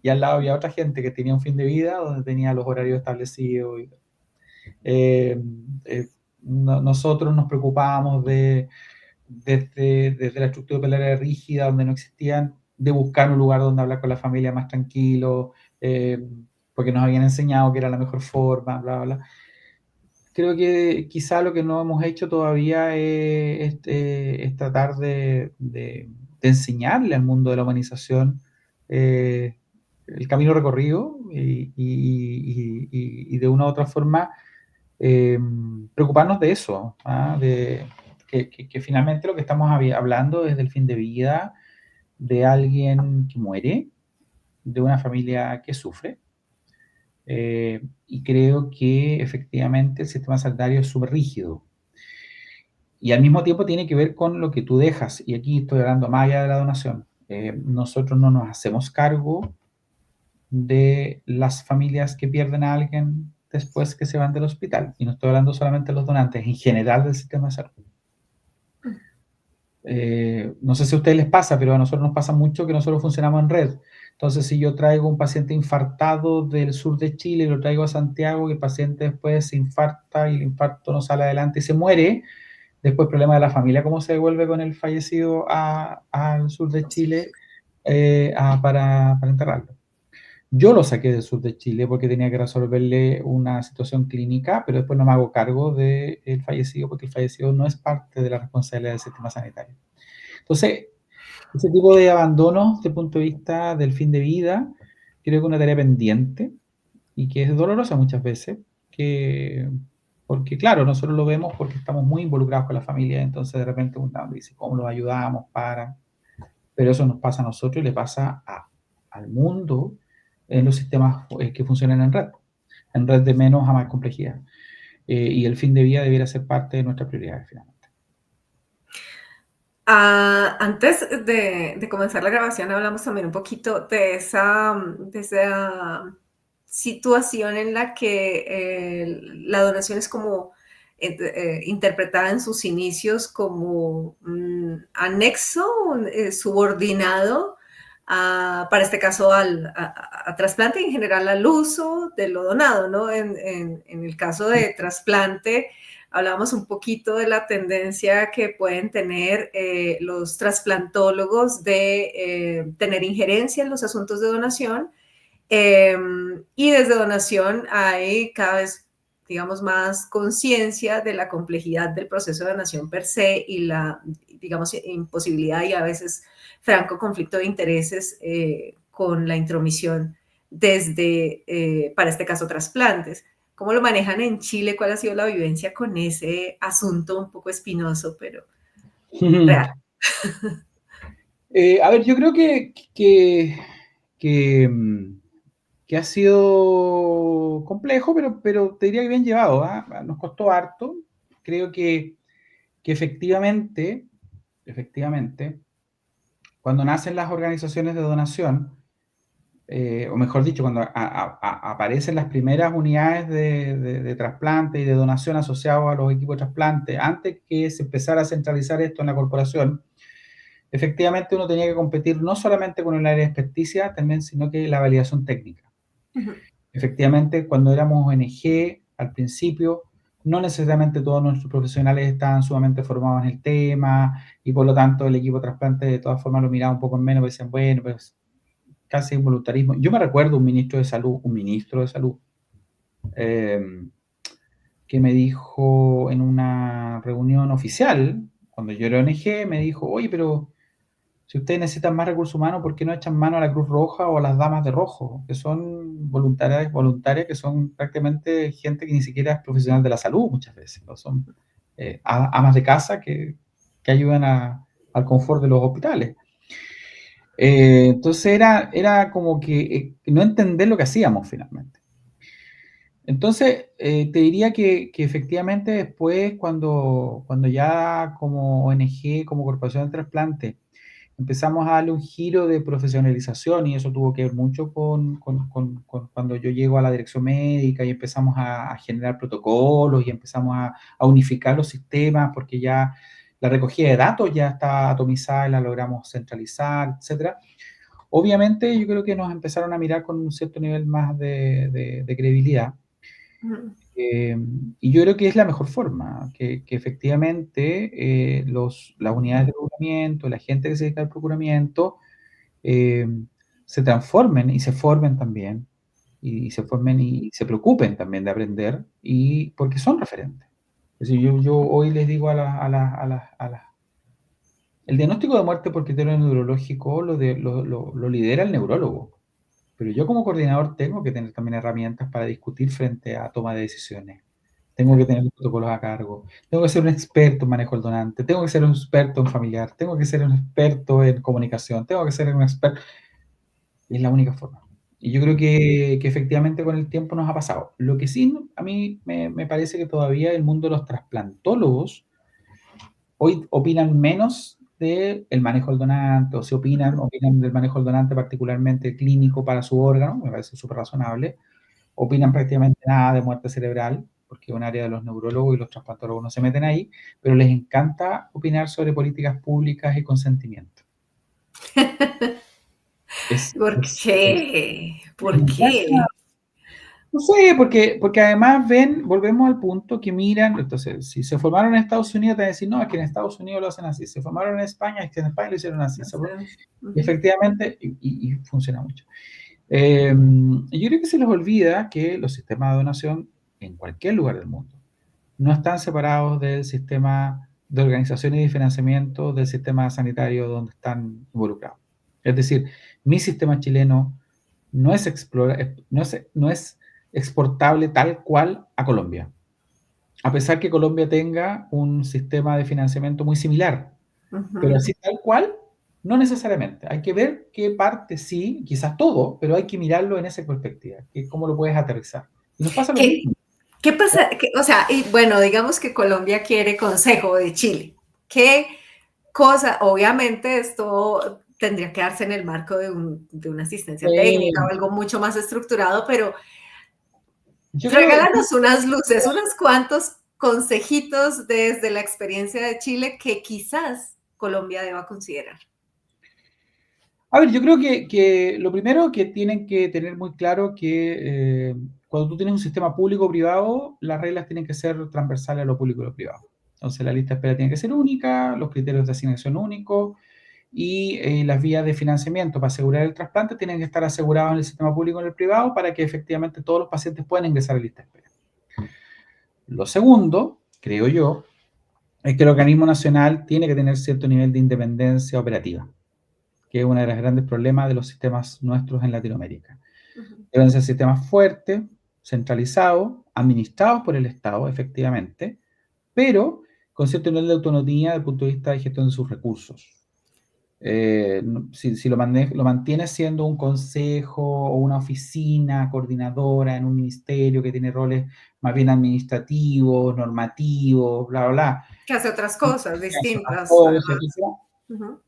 y al lado había otra gente que tenía un fin de vida donde tenía los horarios establecidos. Eh, eh, nosotros nos preocupábamos desde la estructura hospitalaria rígida, donde no existían, de buscar un lugar donde hablar con la familia más tranquilo, porque nos habían enseñado que era la mejor forma, bla, bla, bla. Creo que quizá lo que no hemos hecho todavía es tratar de enseñarle al mundo de la humanización el camino recorrido y de una u otra forma preocuparnos de eso, ¿ah? Que finalmente lo que estamos hablando es del fin de vida de alguien que muere, de una familia que sufre, y creo que efectivamente el sistema sanitario es súper rígido. Y al mismo tiempo tiene que ver con lo que tú dejas, y aquí estoy hablando más allá de la donación. Nosotros no nos hacemos cargo de las familias que pierden a alguien después que se van del hospital. Y no estoy hablando solamente de los donantes, en general del sistema de salud. No sé si a ustedes les pasa, pero a nosotros nos pasa mucho que nosotros funcionamos en red. Entonces, si yo traigo un paciente infartado del sur de Chile y lo traigo a Santiago, y el paciente después se infarta y el infarto no sale adelante y se muere, después problema de la familia, cómo se devuelve con el fallecido al sur de Chile para enterrarlo. Yo lo saqué del sur de Chile porque tenía que resolverle una situación clínica, pero después no me hago cargo del fallecido porque el fallecido no es parte de la responsabilidad del sistema sanitario. Entonces, ese tipo de abandono desde el punto de vista del fin de vida, creo que es una tarea pendiente y que es dolorosa muchas veces, que Porque claro, nosotros lo vemos porque estamos muy involucrados con la familia, entonces de repente uno dice, ¿cómo los ayudamos para? Pero eso nos pasa a nosotros y le pasa al mundo en los sistemas que funcionan en red de menos a más complejidad. Y el fin de vida debiera ser parte de nuestras prioridades finalmente. Antes de comenzar la grabación hablamos también un poquito de esa situación en la que la donación es como interpretada en sus inicios como anexo, subordinado para este caso a trasplante y en general al uso de lo donado, ¿no? En el caso de trasplante, hablábamos un poquito de la tendencia que pueden tener los trasplantólogos de tener injerencia en los asuntos de donación. Y desde donación hay cada vez, digamos, más conciencia de la complejidad del proceso de donación per se y la, digamos, imposibilidad y a veces franco conflicto de intereses con la intromisión desde, para este caso, trasplantes. ¿Cómo lo manejan en Chile? ¿Cuál ha sido la vivencia con ese asunto un poco espinoso, pero real? A ver, yo creo que, que ha sido complejo, pero te diría que bien llevado. ¿Ah? Nos costó harto. Creo que efectivamente, cuando nacen las organizaciones de donación, o mejor dicho, cuando aparecen las primeras unidades de trasplante y de donación asociados a los equipos de trasplante, antes que se empezara a centralizar esto en la corporación, efectivamente uno tenía que competir no solamente con el área de experticia, también, sino que la validación técnica. Ujú. Efectivamente, cuando éramos ONG, al principio, no necesariamente todos nuestros profesionales estaban sumamente formados en el tema y por lo tanto el equipo de trasplante de todas formas lo miraba un poco en menos, porque decían, bueno, pues casi un voluntarismo. Yo me recuerdo un ministro de salud, eh, que me dijo en una reunión oficial, cuando yo era ONG, me dijo, oye, pero si ustedes necesitan más recursos humanos, ¿por qué no echan mano a la Cruz Roja o a las Damas de Rojo? Que son voluntarias que son prácticamente gente que ni siquiera es profesional de la salud muchas veces, ¿no? Son amas de casa que ayudan al confort de los hospitales. Entonces era como que no entender lo que hacíamos finalmente. Entonces, te diría que efectivamente después, cuando ya como ONG, como Corporación de Trasplante, empezamos a darle un giro de profesionalización y eso tuvo que ver mucho con cuando yo llego a la dirección médica y empezamos a generar protocolos y empezamos a unificar los sistemas porque ya la recogida de datos ya está atomizada y la logramos centralizar, etcétera. Obviamente yo creo que nos empezaron a mirar con un cierto nivel más de credibilidad. Ujú. Eh, y yo creo que es la mejor forma, que efectivamente las unidades de procuramiento, la gente que se dedica al procuramiento, eh, se transformen y se formen también, y se formen y se preocupen también de aprender, y porque son referentes. Es decir, yo hoy les digo el diagnóstico de muerte por criterio neurológico lo lidera el neurólogo, pero yo como coordinador tengo que tener también herramientas para discutir frente a toma de decisiones. Tengo que tener los protocolos a cargo. Tengo que ser un experto en manejo del donante. Tengo que ser un experto en familiar. Tengo que ser un experto en comunicación. Tengo que ser un experto. Y es la única forma. Y yo creo que efectivamente con el tiempo nos ha pasado. Lo que sí a mí me parece que todavía el mundo de los trasplantólogos hoy opinan menos del manejo del donante, o si opinan del manejo del donante particularmente clínico para su órgano, me parece súper razonable. Opinan prácticamente nada de muerte cerebral, porque es un área de los neurólogos y los trasplantólogos no se meten ahí, pero les encanta opinar sobre políticas públicas y consentimiento. Es, ¿Por es- qué? les ¿Por encanta. qué? No sé, porque además volvemos al punto que miran, entonces, si se formaron en Estados Unidos, te van a decir, no, es que en Estados Unidos lo hacen así, se formaron en España, es que en España lo hicieron así. No sé. Y Ujú. efectivamente, y funciona mucho. Yo creo que se les olvida que los sistemas de donación en cualquier lugar del mundo no están separados del sistema de organización y de financiamiento del sistema sanitario donde están involucrados. Es decir, mi sistema chileno no es exportable tal cual a Colombia. a pesar que Colombia tenga un sistema de financiamiento muy similar, pero Ujú. así tal cual, no necesariamente. Hay que ver qué parte sí, quizás todo, pero hay que mirarlo en esa perspectiva, que cómo lo puedes aterrizar. Y nos pasa lo ¿Qué, mismo. qué pasa? O sea, y bueno, digamos que Colombia quiere consejo de Chile. ¿Qué cosa? Obviamente esto tendría que darse en el marco de una asistencia técnica o Eh, algo mucho más estructurado, pero yo creo, regálanos unas luces, unos cuantos consejitos desde la experiencia de Chile que quizás Colombia deba considerar. a ver, yo creo que lo primero que tienen que tener muy claro que cuando tú tienes un sistema público-privado, las reglas tienen que ser transversales a lo público y lo privado. Entonces, la lista de espera tiene que ser única, los criterios de asignación únicos y las vías de financiamiento para asegurar el trasplante tienen que estar asegurados en el sistema público y en el privado para que efectivamente todos los pacientes puedan ingresar a la lista de espera. Lo segundo, creo yo, es que el organismo nacional tiene que tener cierto nivel de independencia operativa, que es uno de los grandes problemas de los sistemas nuestros en Latinoamérica. Ujú. Deben ser sistemas fuertes, centralizados, administrados por el Estado, efectivamente, pero con cierto nivel de autonomía desde el punto de vista de gestión de sus recursos. Si lo mantiene siendo un consejo o una oficina coordinadora en un ministerio que tiene roles más bien administrativos, normativos, bla, bla, Que hace otras bla, cosas otras distintas, cosas, además. etcétera, Ujú,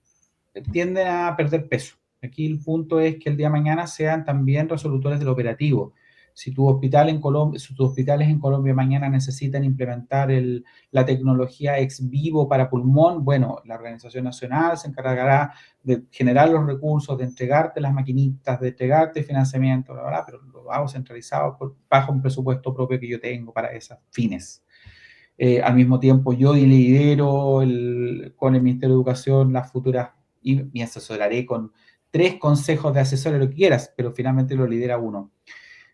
tienden a perder peso. Aquí el punto es que el día de mañana sean también resolutores del operativo. Si tu hospital en Colombia, si tus hospitales en Colombia mañana necesitan implementar la tecnología ex vivo para pulmón, bueno, la organización nacional se encargará de generar los recursos, de entregarte las maquinitas, de entregarte financiamiento, bla, bla, pero lo hago centralizado bajo un presupuesto propio que yo tengo para esos fines. Al mismo tiempo, yo lidero con el Ministerio de Educación las futuras y me asesoraré con 3 consejos de asesores, lo que quieras, pero finalmente lo lidera uno.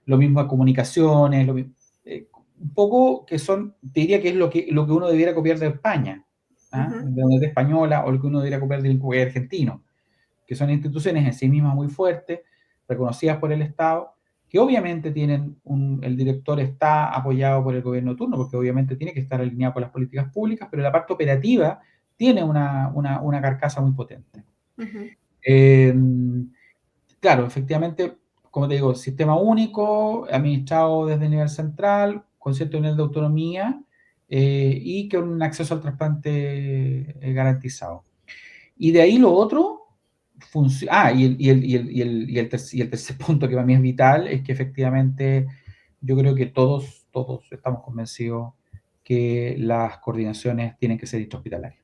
Lo mismo a comunicaciones, un poco que son, te diría que es lo que uno debiera copiar de España, ¿ah? ujú. De la española, o lo que uno debiera copiar del argentino, que son instituciones en sí mismas muy fuertes, reconocidas por el Estado, que obviamente el director está apoyado por el gobierno de turno, porque obviamente tiene que estar alineado con las políticas públicas, pero la parte operativa tiene una carcasa muy potente. Ujú. Eh, claro, efectivamente, como te digo, sistema único, administrado desde el nivel central, con cierto nivel de autonomía y con un acceso al trasplante garantizado. Y de ahí lo otro, y el tercer punto que para mí es vital es que efectivamente yo creo que todos estamos convencidos que las coordinaciones tienen que ser intrahospitalarias.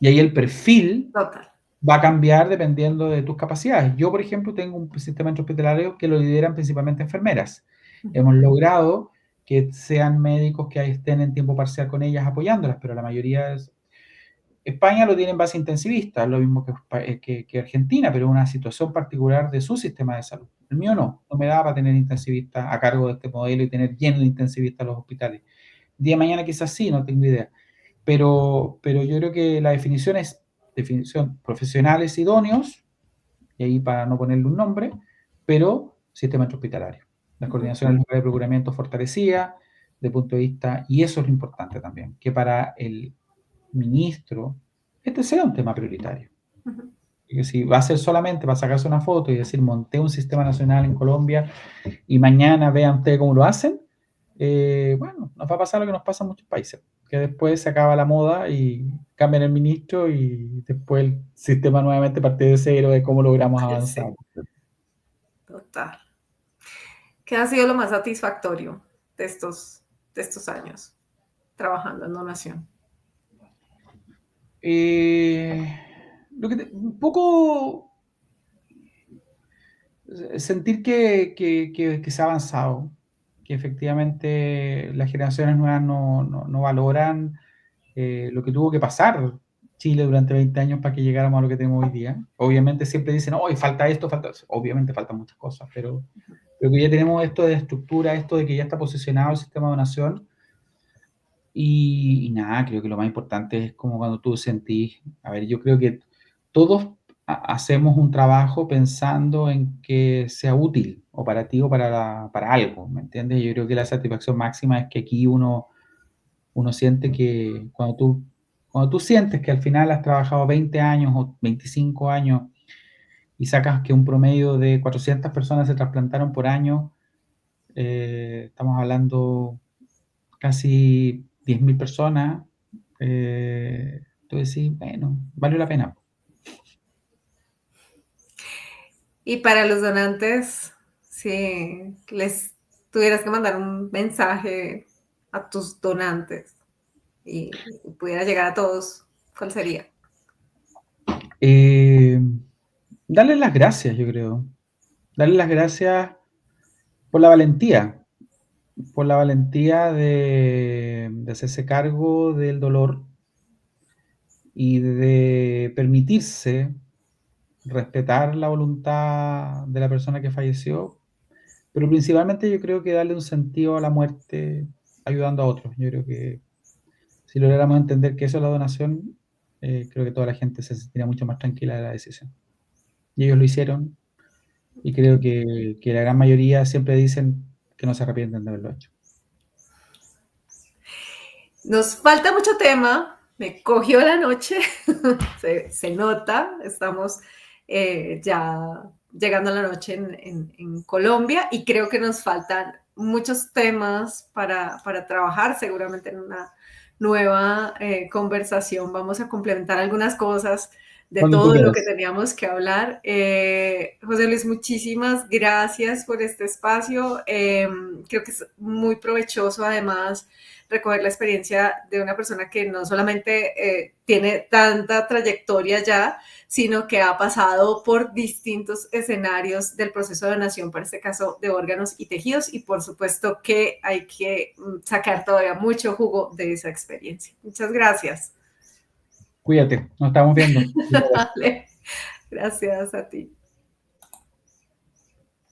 Y ahí el perfil Total. va a cambiar dependiendo de tus capacidades. Yo, por ejemplo, tengo un sistema intrahospitalario que lo lideran principalmente enfermeras. Ujú. Hemos logrado que sean médicos que estén en tiempo parcial con ellas apoyándolas, pero la mayoría es España lo tiene en base intensivista, lo mismo que Argentina, pero es una situación particular de su sistema de salud. El mío no me da para tener intensivista a cargo de este modelo y tener lleno de intensivistas los hospitales. El día de mañana quizás sí, no tengo idea. Pero yo creo que la definición es definición profesionales idóneos, y ahí para no ponerle un nombre, pero sistema hospitalario. Las Ujú. coordinaciones locales de procuramiento fortalecidas, de punto de vista, y eso es lo importante también, que para el ministro, este sea un tema prioritario. Ujú. Y que si va a ser solamente para sacarse una foto y decir monté un sistema nacional en Colombia y mañana vean ustedes cómo lo hacen, bueno, nos va a pasar lo que nos pasa en muchos países, que después se acaba la moda y cambian el ministro y después el sistema nuevamente parte de cero de cómo logramos Sí, avanzar. total. ¿Qué ha sido lo más satisfactorio de de estos años trabajando en donación? Eh, un poco sentir que se ha avanzado, que efectivamente las generaciones nuevas no valoran lo que tuvo que pasar Chile durante 20 años para que llegáramos a lo que tenemos hoy día. Obviamente siempre dicen, hoy falta esto, falta eso. Obviamente faltan muchas cosas, pero que ya tenemos esto de estructura, esto de que ya está posicionado el sistema de donación. Y nada, creo que lo más importante es como cuando tú sentís, a ver, yo creo que todos hacemos un trabajo pensando en que sea útil o para ti o para algo, ¿me entiendes? Yo creo que la satisfacción máxima es que aquí uno siente que cuando tú sientes que al final has trabajado 20 años o 25 años y sacas que un promedio de 400 personas se trasplantaron por año, estamos hablando casi 10.000 personas, tú decís, bueno, vale la pena. Y para los donantes, si les tuvieras que mandar un mensaje a tus donantes y pudiera llegar a todos, ¿cuál sería? Eh, Darles las gracias, yo creo. Darles las gracias por la valentía, de hacerse cargo del dolor y de permitirse respetar la voluntad de la persona que falleció, pero principalmente yo creo que darle un sentido a la muerte ayudando a otros. Yo creo que si lográramos entender que eso es la donación, creo que toda la gente se sentiría mucho más tranquila de la decisión. Y ellos lo hicieron y creo que la gran mayoría siempre dicen que no se arrepienten de haberlo hecho. Nos falta mucho tema, me cogió la noche, se nota, estamos ya llegando a la noche en Colombia y creo que nos faltan muchos temas para trabajar, seguramente en una nueva conversación vamos a complementar algunas cosas de Cuando tú todo lo que quieras. teníamos que hablar. José Luis, muchísimas gracias por este espacio. Creo que es muy provechoso además recoger la experiencia de una persona que no solamente tiene tanta trayectoria ya, sino que ha pasado por distintos escenarios del proceso de donación, para este caso de órganos y tejidos, y por supuesto que hay que sacar todavía mucho jugo de esa experiencia. Muchas gracias. Cuídate, nos estamos viendo. Vale. Gracias a ti.